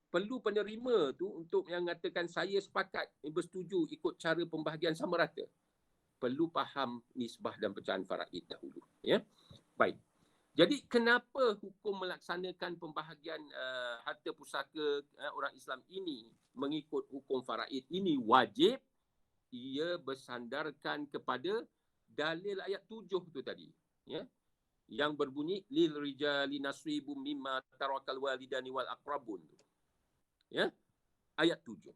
perlu penerima tu untuk yang mengatakan saya sepakat, bersetuju ikut cara pembahagian sama rata. Perlu faham nisbah dan pecahan faraid dahulu. Baik. Jadi kenapa hukum melaksanakan pembahagian harta pusaka orang Islam ini mengikut hukum faraid ini wajib? Ia bersandarkan kepada dalil ayat 7 tu tadi, ya, yang berbunyi lil rijali nasibum mimma tarakal walidani wal aqrabun, ya, ayat 7.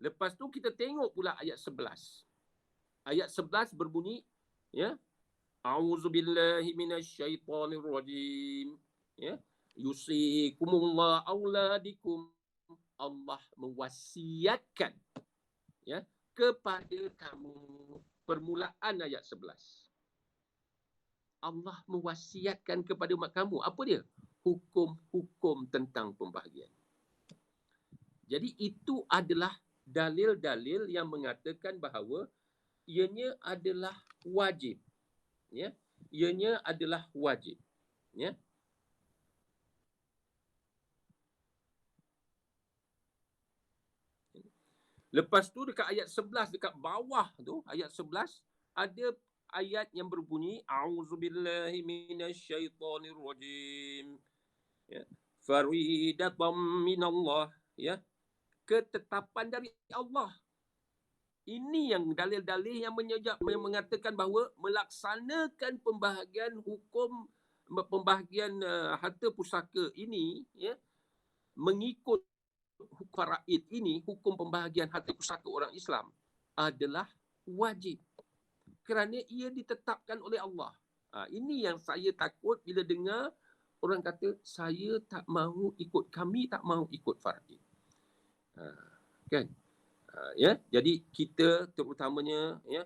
Lepas tu kita tengok pula ayat 11. Ayat 11 berbunyi, ya, a'udzubillahi minasyaitonir rajim, ya, yusikumullah auladikum, Allah mewasiatkan, ya, kepada kamu. Permulaan ayat 11. Allah mewasiatkan kepada mak kamu. Apa dia? Hukum-hukum tentang pembahagian. Jadi itu adalah dalil-dalil yang mengatakan bahawa ianya adalah wajib. Ya, ianya adalah wajib. Ya. Lepas tu dekat ayat 11, dekat bawah tu, ayat 11, ada ayat yang berbunyi a'udzubillahi minasyaitonir rajim. Ya. Faridatan minallah, ya. Ketetapan dari Allah. Ini yang dalil-dalil yang mengatakan bahawa melaksanakan pembahagian hukum pembahagian harta pusaka ini, ya, mengikut faraid ini, hukum pembahagian harta pusaka orang Islam adalah wajib kerana ia ditetapkan oleh Allah. Ini yang saya takut bila dengar orang kata saya tak mahu ikut, kami tak mahu ikut faraid. Kan? Ya, jadi kita terutamanya, ya,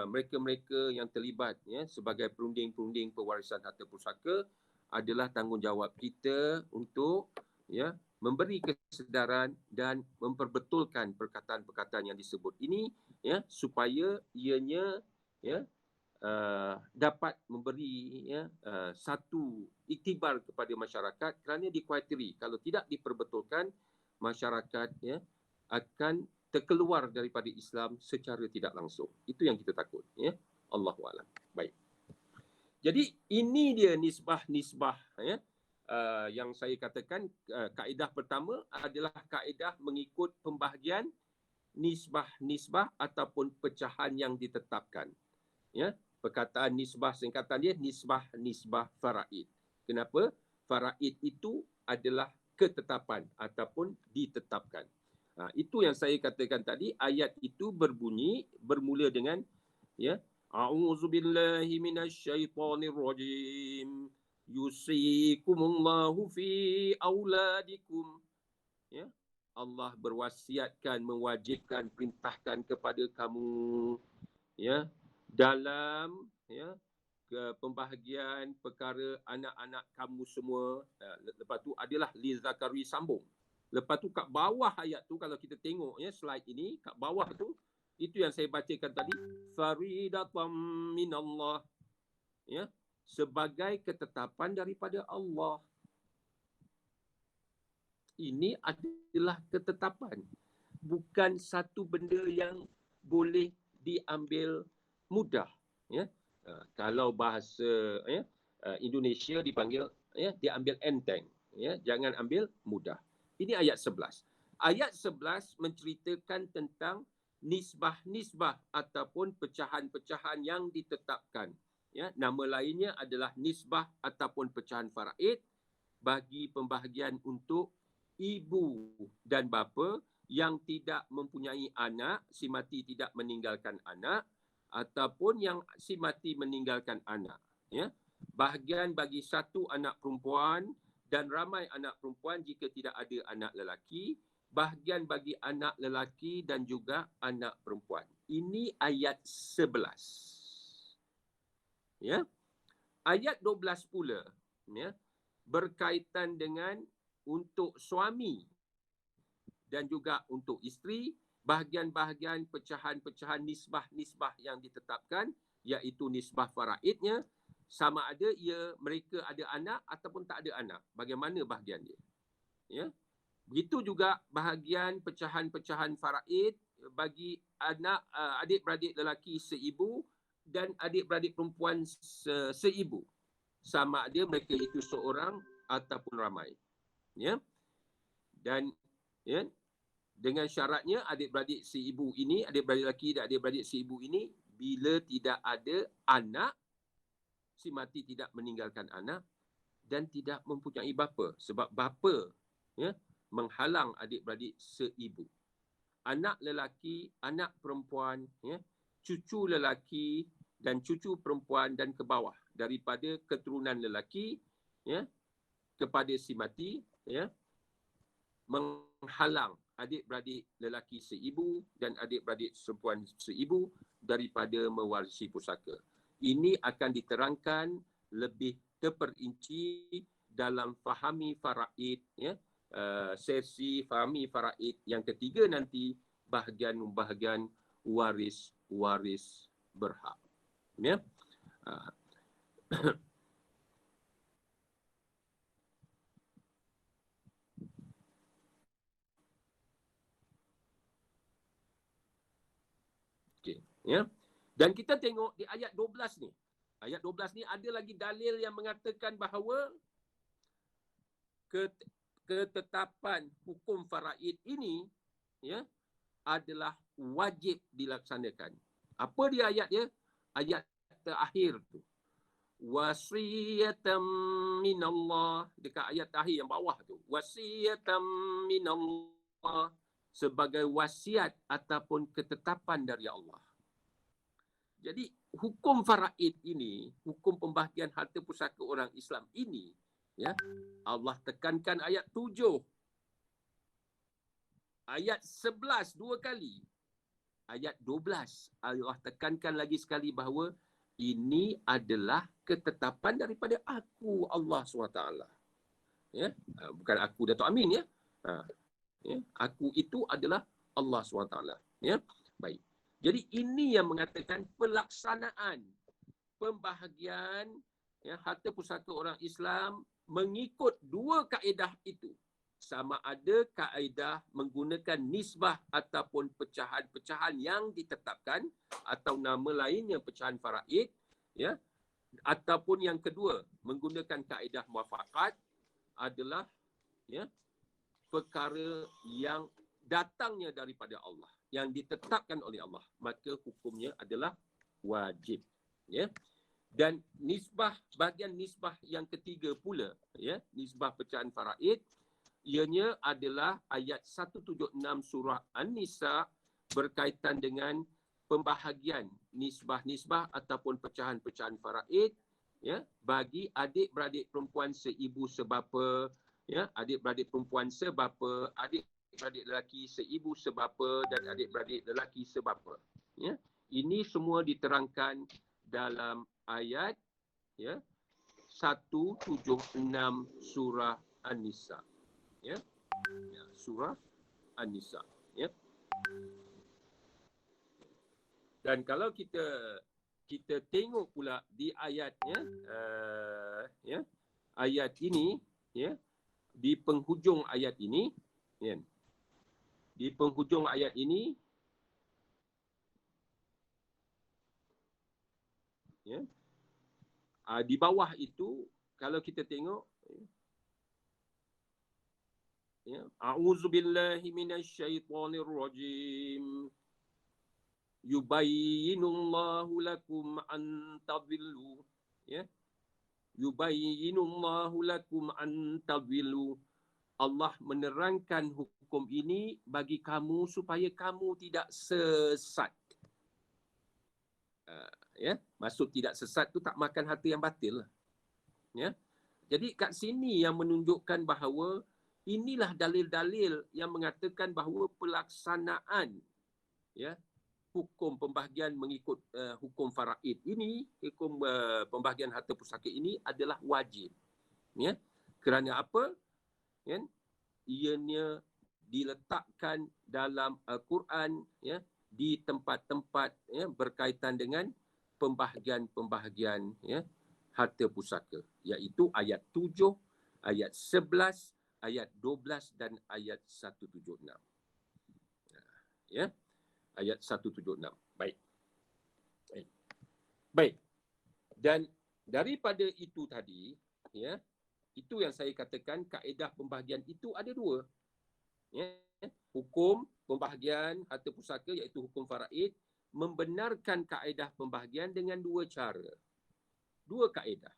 mereka-mereka yang terlibat, ya, sebagai perunding-perunding pewarisan harta pusaka adalah tanggungjawab kita untuk, ya, memberi kesedaran dan memperbetulkan perkataan-perkataan yang disebut ini, ya, supaya ianya, ya, dapat memberi, ya, satu iktibar kepada masyarakat kerana dikuatiri kalau tidak diperbetulkan masyarakat, ya, akan terkeluar daripada Islam secara tidak langsung. Itu yang kita takut, ya. Allahualam. Baik. Jadi ini dia nisbah-nisbah, ya, yang saya katakan kaedah pertama adalah kaedah mengikut pembahagian nisbah-nisbah ataupun pecahan yang ditetapkan. Ya, perkataan nisbah singkatan dia nisbah-nisbah faraid. Kenapa? Faraid itu adalah ketetapan ataupun ditetapkan. Itu yang saya katakan tadi, ayat itu berbunyi bermula dengan, ya, a'udzubillahi minasyaitonir rajim yusikumullahu fi auladikum, ya, Allah berwasiatkan, mewajibkan, perintahkan kepada kamu, ya, dalam, ya, ke pembahagian perkara anak-anak kamu semua. Lepas tu adalah li zakari sambung. Lepas tu kat bawah ayat tu kalau kita tengok, ya, slide ini kat bawah tu itu yang saya bacakan tadi, faridatan minallah, ya, sebagai ketetapan daripada Allah. Ini adalah ketetapan, bukan satu benda yang boleh diambil mudah, ya. Kalau bahasa, ya, Indonesia dipanggil, ya, diambil enteng, ya, jangan ambil mudah. Ini ayat 11. Ayat 11 menceritakan tentang nisbah-nisbah ataupun pecahan-pecahan yang ditetapkan. Ya, nama lainnya adalah nisbah ataupun pecahan faraid bagi pembahagian untuk ibu dan bapa yang tidak mempunyai anak, si mati tidak meninggalkan anak, ataupun yang si mati meninggalkan anak. Ya, bahagian bagi satu anak perempuan dan ramai anak perempuan jika tidak ada anak lelaki, bahagian bagi anak lelaki dan juga anak perempuan. Ini ayat 11. Ya. Ayat 12 pula, ya, berkaitan dengan untuk suami dan juga untuk isteri, bahagian-bahagian pecahan-pecahan nisbah-nisbah yang ditetapkan, iaitu nisbah faraidnya, sama ada mereka ada anak ataupun tak ada anak. Bagaimana bahagian dia? Ya. Begitu juga bahagian pecahan-pecahan faraid bagi anak adik-beradik lelaki seibu dan adik-beradik perempuan seibu. sama ada mereka itu seorang ataupun ramai. Ya. Dan ya, dengan syaratnya adik-beradik si ibu ini, adik-beradik lelaki dan adik-beradik si ibu ini, bila tidak ada anak, si mati tidak meninggalkan anak dan tidak mempunyai bapa. Sebab bapa ya, menghalang adik-beradik seibu. Anak lelaki, anak perempuan, ya, cucu lelaki dan cucu perempuan dan ke bawah daripada keturunan lelaki ya, kepada si mati ya, menghalang adik-beradik lelaki seibu dan adik-beradik perempuan seibu daripada mewarisi pusaka. Ini akan diterangkan lebih terperinci dalam Fahami Faraid ya, sesi Fahami Faraid yang ketiga nanti, bahagian-bahagian waris-waris berhak. Ya. Okey, ya. Dan kita tengok di ayat 12 ni. Ayat 12 ni ada lagi dalil yang mengatakan bahawa ketetapan hukum faraid ini ya adalah wajib dilaksanakan. Apa dia ayat dia? Ayat terakhir tu. Wasiyatan minallah, dekat ayat terakhir yang bawah tu. Wasiyatan minallah, sebagai wasiat ataupun ketetapan dari Allah. Jadi hukum faraid ini, hukum pembahagian harta pusaka orang Islam ini, ya, Allah tekankan ayat 7. Ayat 11 dua kali. Ayat 12 Allah tekankan lagi sekali bahawa ini adalah ketetapan daripada aku, Allah SWT. Ya, bukan aku Dato' Amin ya. Ya, aku itu adalah Allah SWT. Ya, baik. Jadi ini yang mengatakan pelaksanaan pembahagian ya, harta pusaka orang Islam mengikut dua kaedah itu. Sama ada kaedah menggunakan nisbah ataupun pecahan-pecahan yang ditetapkan, atau nama lainnya pecahan faraid, ya, ataupun yang kedua menggunakan kaedah muafakat, adalah ya, perkara yang datangnya daripada Allah, yang ditetapkan oleh Allah, maka hukumnya adalah wajib. Ya. Dan nisbah, bahagian nisbah yang ketiga pula, ya, nisbah pecahan faraid, ianya adalah ayat 176 surah An-Nisa berkaitan dengan pembahagian nisbah-nisbah ataupun pecahan-pecahan faraid ya, bagi adik-beradik perempuan seibu sebapa, ya, adik-beradik perempuan sebapa, adik-beradik lelaki seibu sebapa dan adik-beradik lelaki sebapa. Ya. Ini semua diterangkan dalam ayat ya 176 surah An-Nisa. Ya. Ya, surah An-Nisa, ya. Dan kalau kita tengok pula di ayatnya ya, ayat ini ya, di penghujung ayat ini ya, di penghujung ayat ini ya, di bawah itu kalau kita tengok ya, a'udzubillahi minasyaitonir rajim, yubayyinullahu lakum an tadhillu, ya, yubayyinullahu lakum an tadhillu, Allah menerangkan hukum ini bagi kamu supaya kamu tidak sesat. Ya, maksud tidak sesat tu tak makan harta yang batil lah. Ya. Jadi kat sini yang menunjukkan bahawa inilah dalil-dalil yang mengatakan bahawa pelaksanaan ya hukum pembahagian mengikut hukum faraid ini, hukum pembahagian harta pusaka ini adalah wajib. Ya. Kerana apa? Ya. Ianya diletakkan dalam Al-Quran ya, di tempat-tempat ya, berkaitan dengan pembahagian-pembahagian ya, harta pusaka, iaitu ayat 7, ayat 11, ayat 12 dan ayat 176. Ya, ayat 176. Baik. Baik. Dan Daripada itu tadi, ya, itu yang saya katakan kaedah pembahagian itu ada dua. Ya. Hukum pembahagian harta pusaka iaitu hukum faraid membenarkan kaedah pembahagian dengan dua cara. Dua kaedah.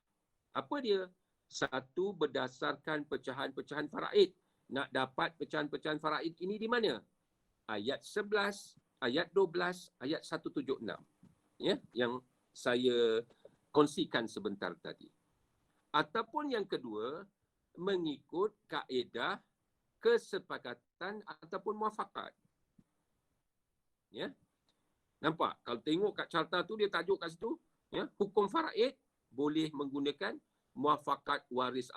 Apa dia? Satu, berdasarkan pecahan-pecahan faraid. Nak dapat pecahan-pecahan faraid ini di mana? Ayat 11, ayat 12, ayat 176. Ya, yang saya kongsikan sebentar tadi. Ataupun yang kedua, mengikut kaedah kesepakatan ataupun muafakat. Ya. Nampak? Kalau tengok kat carta tu, dia tajuk kat situ, ya, hukum faraid boleh menggunakan muafakat waris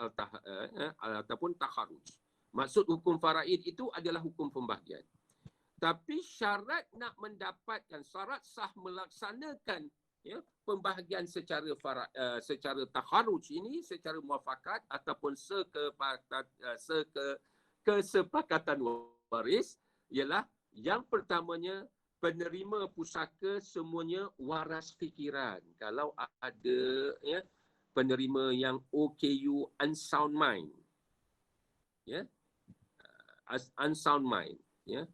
ataupun takharuj. Maksud hukum faraid itu adalah hukum pembahagian. Tapi syarat nak mendapatkan, syarat sah melaksanakan, ya, pembahagian secara takharuj ini, secara muafakat ataupun kesepakatan waris, ialah yang pertamanya, penerima pusaka semuanya waras fikiran. Kalau ada, ya, penerima yang OKU, unsound mind, ya, unsound mind, ya,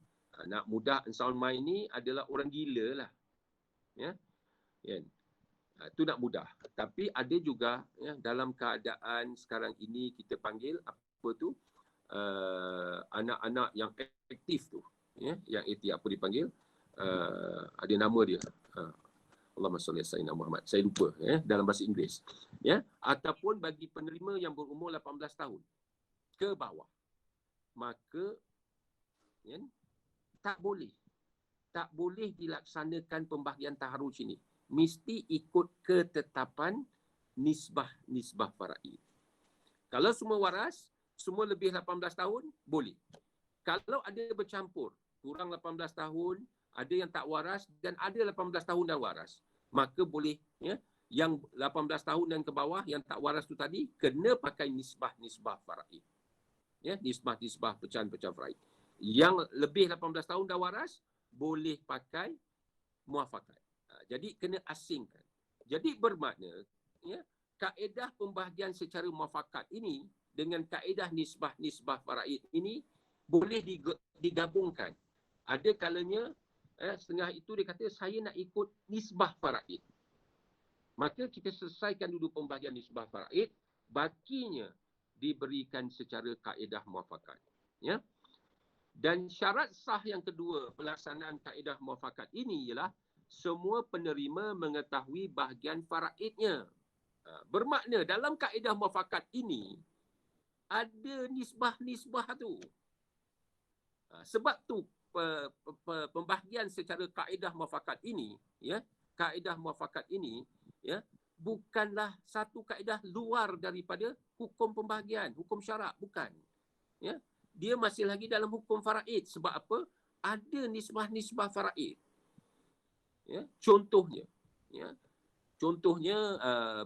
nak mudah unsound mind ni adalah orang gila lah, ya, ya. Itu nak mudah. Tapi ada juga, ya, dalam keadaan sekarang ini kita panggil apa tu, anak-anak yang aktif tu, ya, yang aktif apa dipanggil, ada nama dia, Allahumma salli ala sayyidina Muhammad, saya lupa, ya, dalam bahasa Inggeris, ya. Ataupun bagi penerima yang berumur 18 tahun ke bawah, maka, ya, tak boleh dilaksanakan pembahagian taharuj ini. Mesti ikut ketetapan nisbah faraid. Kalau semua waras, semua lebih 18 tahun, boleh. Kalau ada bercampur, kurang 18 tahun, ada yang tak waras dan ada 18 tahun dah waras, maka boleh, ya, yang 18 tahun dan ke bawah yang tak waras tu tadi kena pakai nisbah faraid. Ya, nisbah pecahan-pecahan faraid. Yang lebih 18 tahun dah waras boleh pakai muafakat. Jadi kena asingkan. Jadi bermakna, ya, kaedah pembahagian secara muafakat ini dengan kaedah nisbah faraid ini boleh digabungkan. Ada kalanya, setengah itu dia kata saya nak ikut nisbah faraid. Maka kita selesaikan dulu pembahagian nisbah faraid, bakinya diberikan secara kaedah muafakat. Ya. Dan syarat sah yang kedua pelaksanaan kaedah muafakat ini ialah semua penerima mengetahui bahagian faraidnya. Bermakna dalam kaedah muafakat ini ada nisbah tu. Sebab tu pembahagian secara kaedah muafakat ini, ya, kaedah muafakat ini, ya, bukanlah satu kaedah luar daripada hukum pembahagian, hukum syarak, bukan. Ya, dia masih lagi dalam hukum faraid. Sebab apa? Ada nisbah faraid. Ya, contohnya,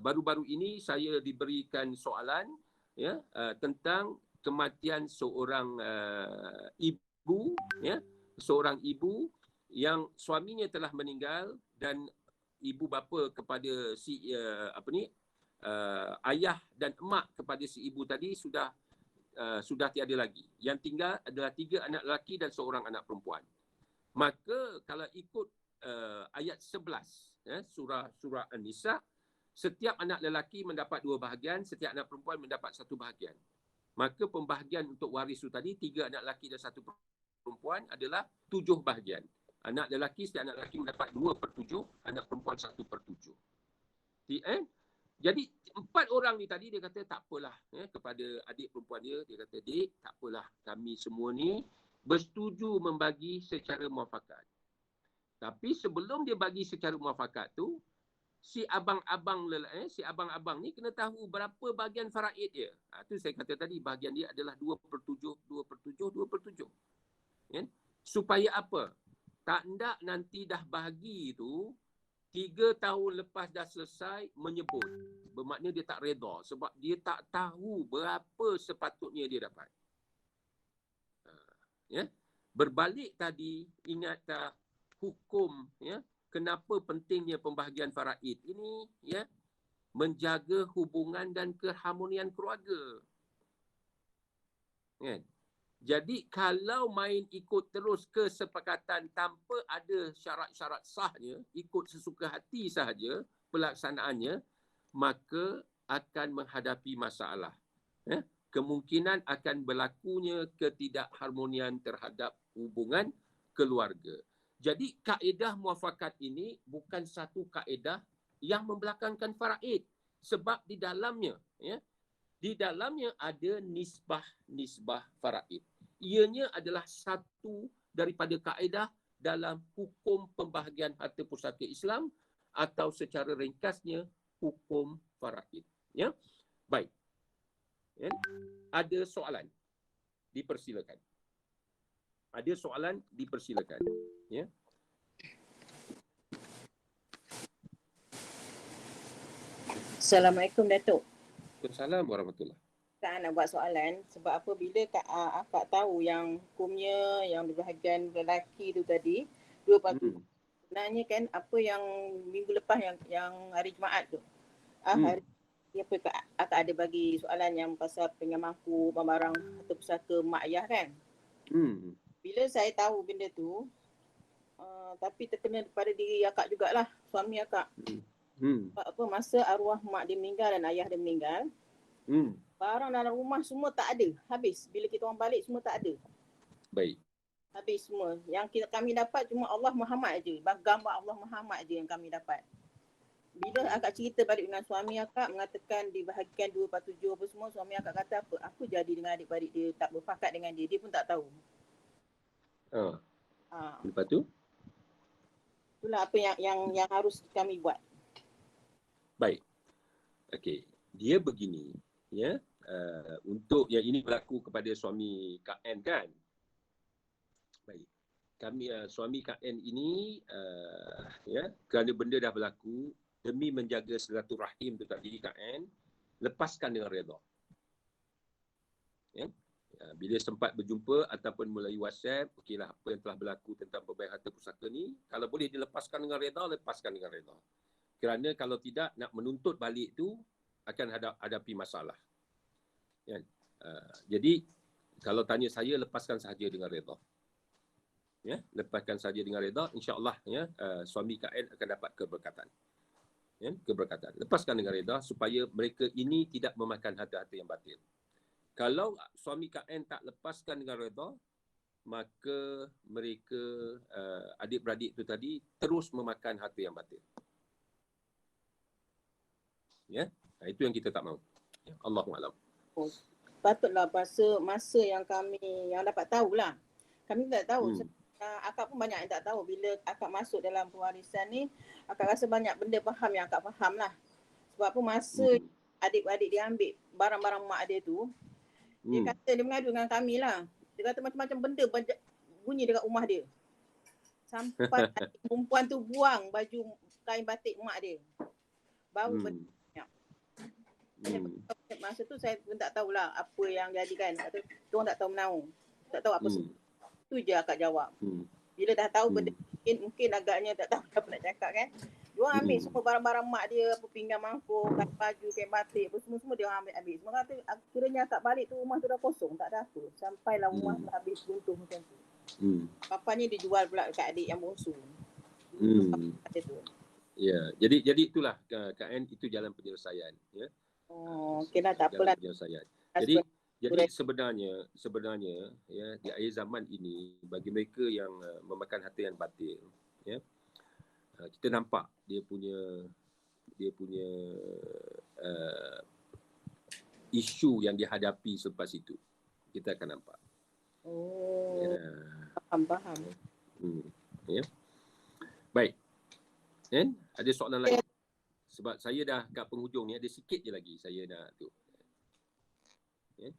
baru-baru ini saya diberikan soalan, ya, tentang kematian seorang ibu, ya, seorang ibu yang suaminya telah meninggal dan ibu bapa kepada si ayah dan emak kepada si ibu tadi sudah tiada lagi. Yang tinggal adalah 3 anak lelaki dan seorang anak perempuan. Maka kalau ikut ayat 11, ya, surah An-Nisa, setiap anak lelaki mendapat 2 bahagian, setiap anak perempuan mendapat 1 bahagian. Maka pembahagian untuk waris itu tadi 3 anak lelaki dan 1 perempuan adalah 7 bahagian. Anak lelaki, setiap anak lelaki mendapat 2/7, anak perempuan 1/7. Jadi 4 orang ni tadi dia kata tak apalah, ya, kepada adik perempuan dia kata, "Dik, tak apalah, kami semua ni bersetuju membagi secara muafakat." Tapi sebelum dia bagi secara muafakat tu, si abang-abang ni kena tahu berapa bahagian faraid dia. Tu saya kata tadi, bahagian dia adalah 2/7, 2/7, 2/7. Ya? Supaya apa? Tak ndak nanti dah bahagi tu, 3 tahun lepas dah selesai menyebut. Bermakna dia tak reda sebab dia tak tahu berapa sepatutnya dia dapat. Ya? Berbalik tadi, ingat tak hukum, ya, kenapa pentingnya pembahagian faraid ini, ya, menjaga hubungan dan keharmonian keluarga. Kan? Jadi kalau main ikut terus kesepakatan tanpa ada syarat-syarat sahnya, ikut sesuka hati sahaja pelaksanaannya, maka akan menghadapi masalah. Kemungkinan akan berlakunya ketidakharmonian terhadap hubungan keluarga. Jadi kaedah muafakat ini bukan satu kaedah yang membelakangkan faraid, sebab di dalamnya ada nisbah faraid. Ianya adalah satu daripada kaedah dalam hukum pembahagian harta pusaka Islam atau secara ringkasnya hukum faraid. Ya. Baik. Ya. Ada soalan? Dipersilakan. Ada soalan? Dipersilakan. Ya. Assalamualaikum Datuk. Waalaikumsalam warahmatullahi. Saya nak buat soalan sebab apa bila akak tahu yang hukumnya yang di bahagian lelaki tu tadi 2/3. Sebenarnya kan apa yang minggu lepas yang hari Jumaat tu. Hari apa akak ada bagi soalan yang pasal pinjam mangkuk barang atau pusaka mak ayah kan. Bila saya tahu benda tu tapi terkena pada diri akak jugalah, suami akak. Sebab apa masa arwah mak dia meninggal dan ayah dia meninggal, barang dalam rumah semua tak ada. Habis. Bila kita orang balik semua tak ada. Baik. Habis semua. Yang kami dapat cuma Allah Muhammad je. Gambar Allah Muhammad je yang kami dapat. Bila akak cerita balik dengan suami akak mengatakan di bahagian 2/7 apa semua, suami akak kata apa? Apa jadi dengan adik-beradik dia tak berpakat dengan dia? Dia pun tak tahu. Lepas tu? Itulah apa yang harus kami buat. Baik. Okey. Dia begini. Ya, untuk yang ini berlaku kepada suami Kak N kan? Baik. Kami suami Kak N ini kerana benda dah berlaku, demi menjaga silaturahim tu tadi Kak N, lepaskan dengan redha. Ya. Bila sempat berjumpa ataupun melalui WhatsApp, okeylah apa yang telah berlaku tentang pembayaran harta pusaka ni, kalau boleh dilepaskan dengan redha, lepaskan dengan redha. Kerana kalau tidak nak menuntut balik tu akan hadapi masalah. Ya. Jadi kalau tanya saya, lepaskan sahaja dengan redha. Ya, lepaskan sahaja dengan redha, insya-Allah ya, suami Kak N akan dapat keberkatan. Ya, keberkatan. Lepaskan dengan redha supaya mereka ini tidak memakan harta-harta yang batil. Kalau suami Kak N tak lepaskan dengan redha, maka mereka adik-beradik itu tadi terus memakan harta yang batil. Ya, itu yang kita tak mahu. Ya, Allahu a'lam. Patutlah masa yang kami yang dapat tahulah. Kami tak tahu. Akak pun banyak yang tak tahu. Bila akak masuk dalam pewarisan ni, akak rasa banyak benda faham yang akak faham lah. Sebab apa masa adik-adik dia ambil barang-barang mak dia tu, dia kata dia mengadu dengan kami lah. Dia kata macam-macam benda bunyi dekat rumah dia. Sampai adik perempuan tu buang baju kain batik mak dia. Baru masa tu saya pun tak tahulah apa yang jadi kan. Kata diorang tak tahu menau. Tak tahu apa semua. Tu je akak jawab. Bila dah tahu benda mungkin agaknya tak tahu apa nak cakap kan. Diorang ambil semua barang-barang mak dia, apa pinggan mangkuk, baju, kain batik, apa semua diorang ambil. Semua kata akhirnya akak balik tu rumah tu dah kosong, tak ada apa. Sampailah rumah habis runtuh macam tu. Papanya dijual pula dekat adik yang bongsu. Ya, jadi itulah Kak N, itu jalan penyelesaian ya. Okeylah, tak apalah. Jadi sebenarnya ya, di akhir zaman ini bagi mereka yang memakan harta yang batil ya, kita nampak dia punya isu yang dihadapi selepas itu. Kita akan nampak. Faham. Ya. Baik. Kan? Ada soalan lain? Sebab saya dah kat penghujung ni, ada sikit je lagi saya nak tu. Ya.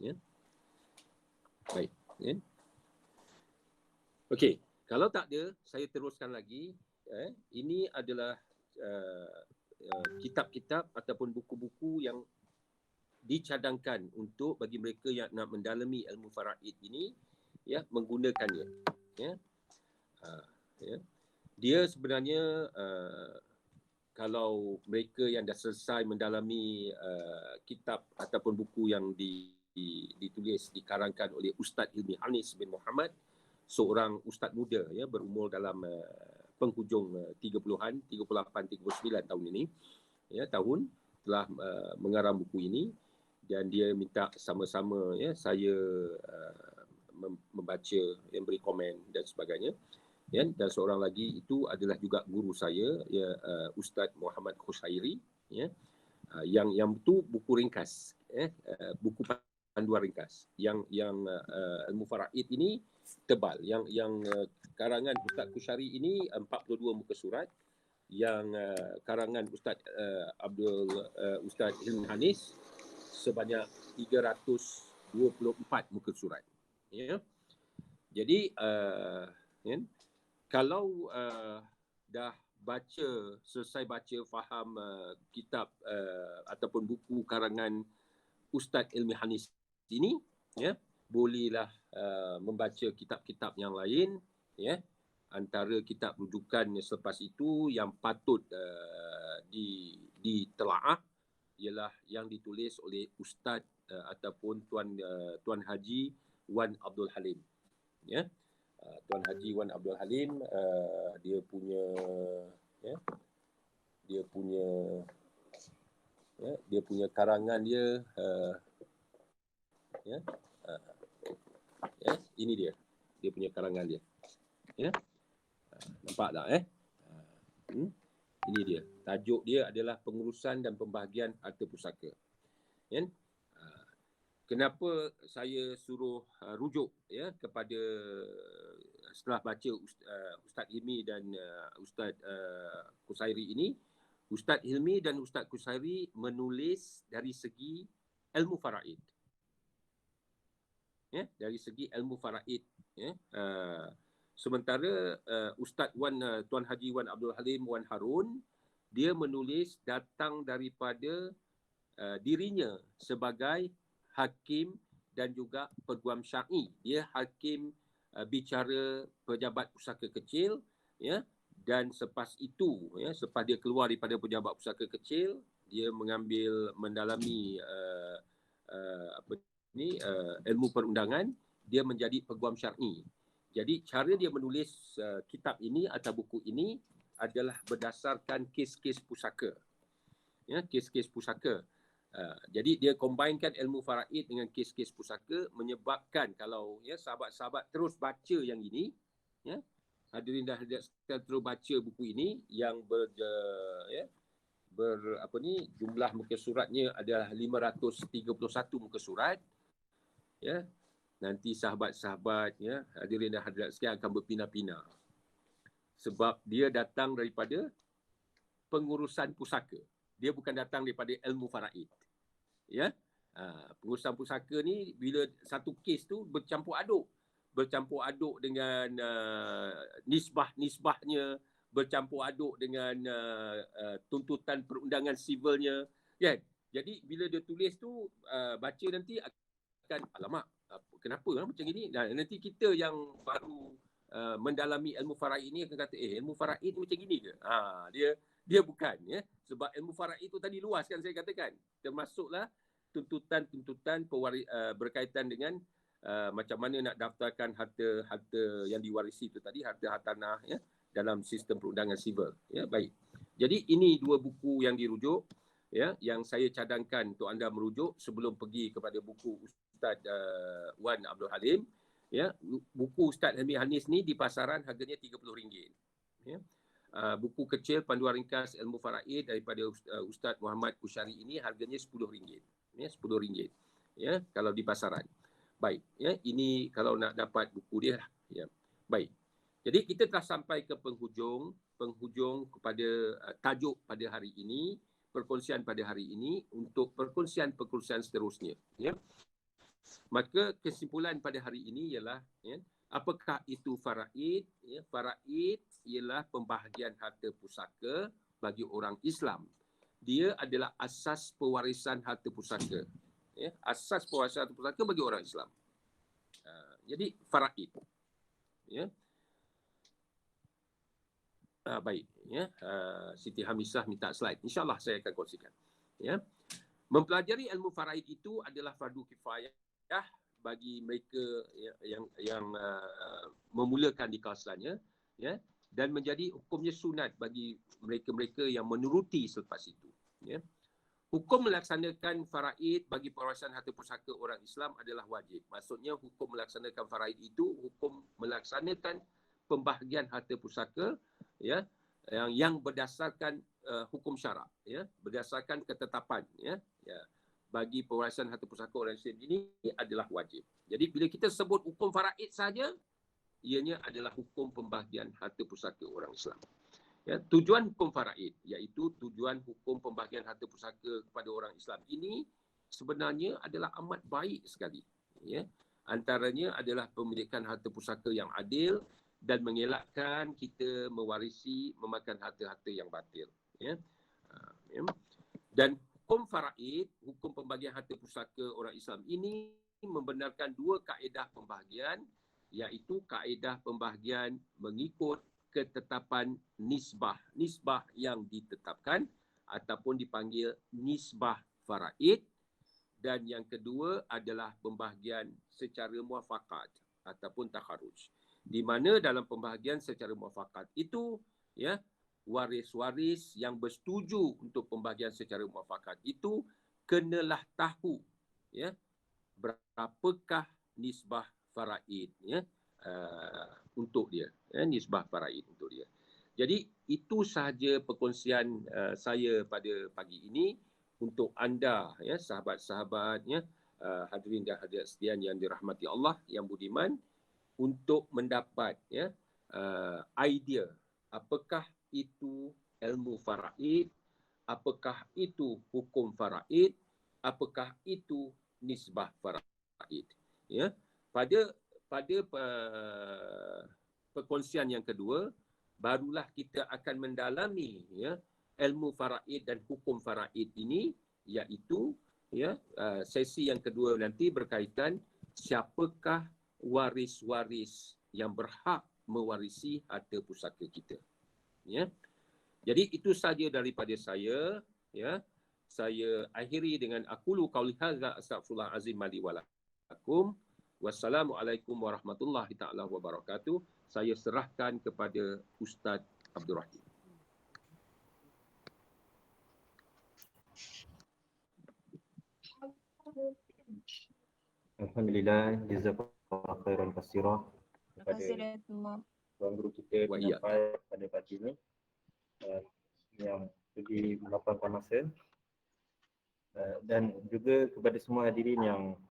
Ya. Baik. Ya. Okey, kalau tak ada, saya teruskan lagi. Ini adalah kitab-kitab ataupun buku-buku yang dicadangkan untuk bagi mereka yang nak mendalami ilmu faraid ini, ya, menggunakannya. Ya. Ya. dia sebenarnya kalau mereka yang dah selesai mendalami kitab ataupun buku yang ditulis, dikarangkan oleh Ustaz Hilmi Hanis bin Muhammad, seorang ustaz muda ya, berumur dalam penghujung 30-an, 38, 39 tahun ini, ya, tahun telah mengarang buku ini, dan dia minta sama-sama ya saya membaca, yang beri komen dan sebagainya. Ya, dan seorang lagi itu adalah juga guru saya, ya, Ustaz Muhammad Khushairi, ya, yang itu buku ringkas, buku panduan ringkas. Yang Ilmu Faraid ini tebal. Yang karangan Ustaz Khushairi ini 42 muka surat. Yang karangan Ustaz Ustaz Hilmi Hanis sebanyak 324 muka surat. Ya. Jadi ya, kalau dah selesai baca, faham kitab ataupun buku karangan Ustaz Hilmi Hanis ini, ya, bolehlah membaca kitab-kitab yang lain, ya. Antara kitab rujukan selepas itu yang patut ditelaah ialah yang ditulis oleh Ustaz ataupun Tuan Haji Wan Abdul Halim, ya. Tuan Haji Wan Abdul Halim, dia punya karangan dia, ini dia punya karangan dia, ya. Nampak tak ini dia, tajuk dia adalah pengurusan dan pembahagian harta pusaka, ya. Kenapa saya suruh rujuk ya kepada, setelah baca Ustaz Hilmi dan Ustaz Khushairi ini, Ustaz Hilmi dan Ustaz Khushairi menulis dari segi ilmu faraid. Ya, dari segi ilmu faraid, ya. Sementara Ustaz Tuan Haji Wan Abdul Halim Wan Harun, dia menulis datang daripada dirinya sebagai hakim dan juga peguam syar'i. Dia hakim bicara pejabat pusaka kecil, ya, dan selepas itu, ya, selepas dia keluar daripada pejabat pusaka kecil, dia mendalami ilmu perundangan, dia menjadi peguam syar'i. Jadi cara dia menulis kitab ini atau buku ini adalah berdasarkan kes-kes pusaka. Ya, kes-kes pusaka. Jadi dia combinekan ilmu faraid dengan kes-kes pusaka, menyebabkan kalau ya sahabat-sahabat terus baca yang ini, ya, hadirin dah terus baca buku ini yang jumlah muka suratnya adalah 531 muka surat, ya. Nanti sahabat-sahabat, ya, hadirin dan hadirat sekalian akan berpindah-pindah sebab dia datang daripada pengurusan pusaka. Dia bukan datang daripada ilmu faraid. Ya, pengurusan pusaka ni bila satu kes tu bercampur aduk dengan nisbahnya, bercampur aduk dengan tuntutan perundangan sivilnya, kan. Jadi bila dia tulis tu, baca nanti akan alamak, kenapa macam ini. Nanti kita yang baru mendalami ilmu faraid ni akan kata ilmu faraid ni macam gini ke? Dia bukan, ya. Sebab ilmu faraid itu tadi luas, kan saya katakan. Termasuklah tuntutan berkaitan dengan macam mana nak daftarkan harta yang diwarisi itu tadi, harta hartanah, ya, dalam sistem perundangan sivil. Ya, baik. Jadi ini dua buku yang dirujuk, ya, yang saya cadangkan untuk anda merujuk sebelum pergi kepada buku Ustaz Wan Abdul Halim. Ya, buku Ustaz Hilmi Hanis ni di pasaran harganya RM30. Ya. Buku kecil panduan ringkas ilmu faraid daripada Ustaz Muhammad Khushairi ini harganya RM10. Ya, RM10. Ya, kalau di pasaran. Baik, ya, ini kalau nak dapat buku dia, ya. Baik. Jadi kita telah sampai ke penghujung kepada tajuk pada hari ini, perkongsian pada hari ini untuk perkongsian seterusnya, ya. Maka kesimpulan pada hari ini ialah, ya, apakah itu faraid? Ya, faraid ialah pembahagian harta pusaka bagi orang Islam. Dia adalah asas pewarisan harta pusaka. Ya, asas pewarisan harta pusaka bagi orang Islam. Jadi faraid. Ya. Baik, ya. Siti Hamisah minta slide. InsyaAllah saya akan kongsikan. Ya. Mempelajari ilmu faraid itu adalah fardu kifayah bagi mereka yang memulakan di kawasannya, ya, dan menjadi hukumnya sunat bagi mereka-mereka yang menuruti selepas itu. Ya. Hukum melaksanakan faraid bagi pewarisan harta pusaka orang Islam adalah wajib. Maksudnya hukum melaksanakan faraid itu hukum melaksanakan pembahagian harta pusaka, ya, yang berdasarkan hukum syarak, ya, berdasarkan ketetapan, ya, bagi pewarisan harta pusaka orang Islam ini adalah wajib. Jadi bila kita sebut hukum faraid saja, ianya adalah hukum pembahagian harta pusaka orang Islam. Ya, tujuan hukum faraid iaitu tujuan hukum pembahagian harta pusaka kepada orang Islam ini sebenarnya adalah amat baik sekali. Ya. Antaranya adalah pemilikan harta pusaka yang adil dan mengelakkan kita mewarisi memakan harta-harta yang batil. Ya. Dan hukum faraid, hukum pembahagian harta pusaka orang Islam ini membenarkan dua kaedah pembahagian, iaitu kaedah pembahagian mengikut ketetapan nisbah. Nisbah yang ditetapkan ataupun dipanggil nisbah faraid. Dan yang kedua adalah pembahagian secara muafakat ataupun takharuj. Di mana dalam pembahagian secara muafakat itu, ya, waris-waris yang bersetuju untuk pembahagian secara muafakat itu kenalah tahu, ya, berapakah nisbah faraid, ya, untuk dia, ya, nisbah faraid untuk dia. Jadi itu sahaja perkongsian saya pada pagi ini untuk anda, ya, sahabat-sahabat, ya, hadirin dan hadirat sekalian yang dirahmati Allah yang budiman, untuk mendapat, ya, idea apakah itu ilmu faraid, apakah itu hukum faraid, apakah itu nisbah faraid. Ya, pada perkongsian yang kedua barulah kita akan mendalami, ya, ilmu faraid dan hukum faraid ini, iaitu, ya, sesi yang kedua nanti berkaitan siapakah waris-waris yang berhak mewarisi harta pusaka kita. Ya. Jadi itu saja daripada saya, ya. Saya akhiri dengan aqulu qauli hadza astaghfirullah azim li wa lakum. Wassalamualaikum warahmatullahi taala wabarakatuh. Saya serahkan kepada Ustaz Abdul Rahim. Alhamdulillah, jazakallahu khairan katsira kepada tuan guru kita penyampaian pada pagi ini yang lebih melapangkan masa, dan juga kepada semua hadirin yang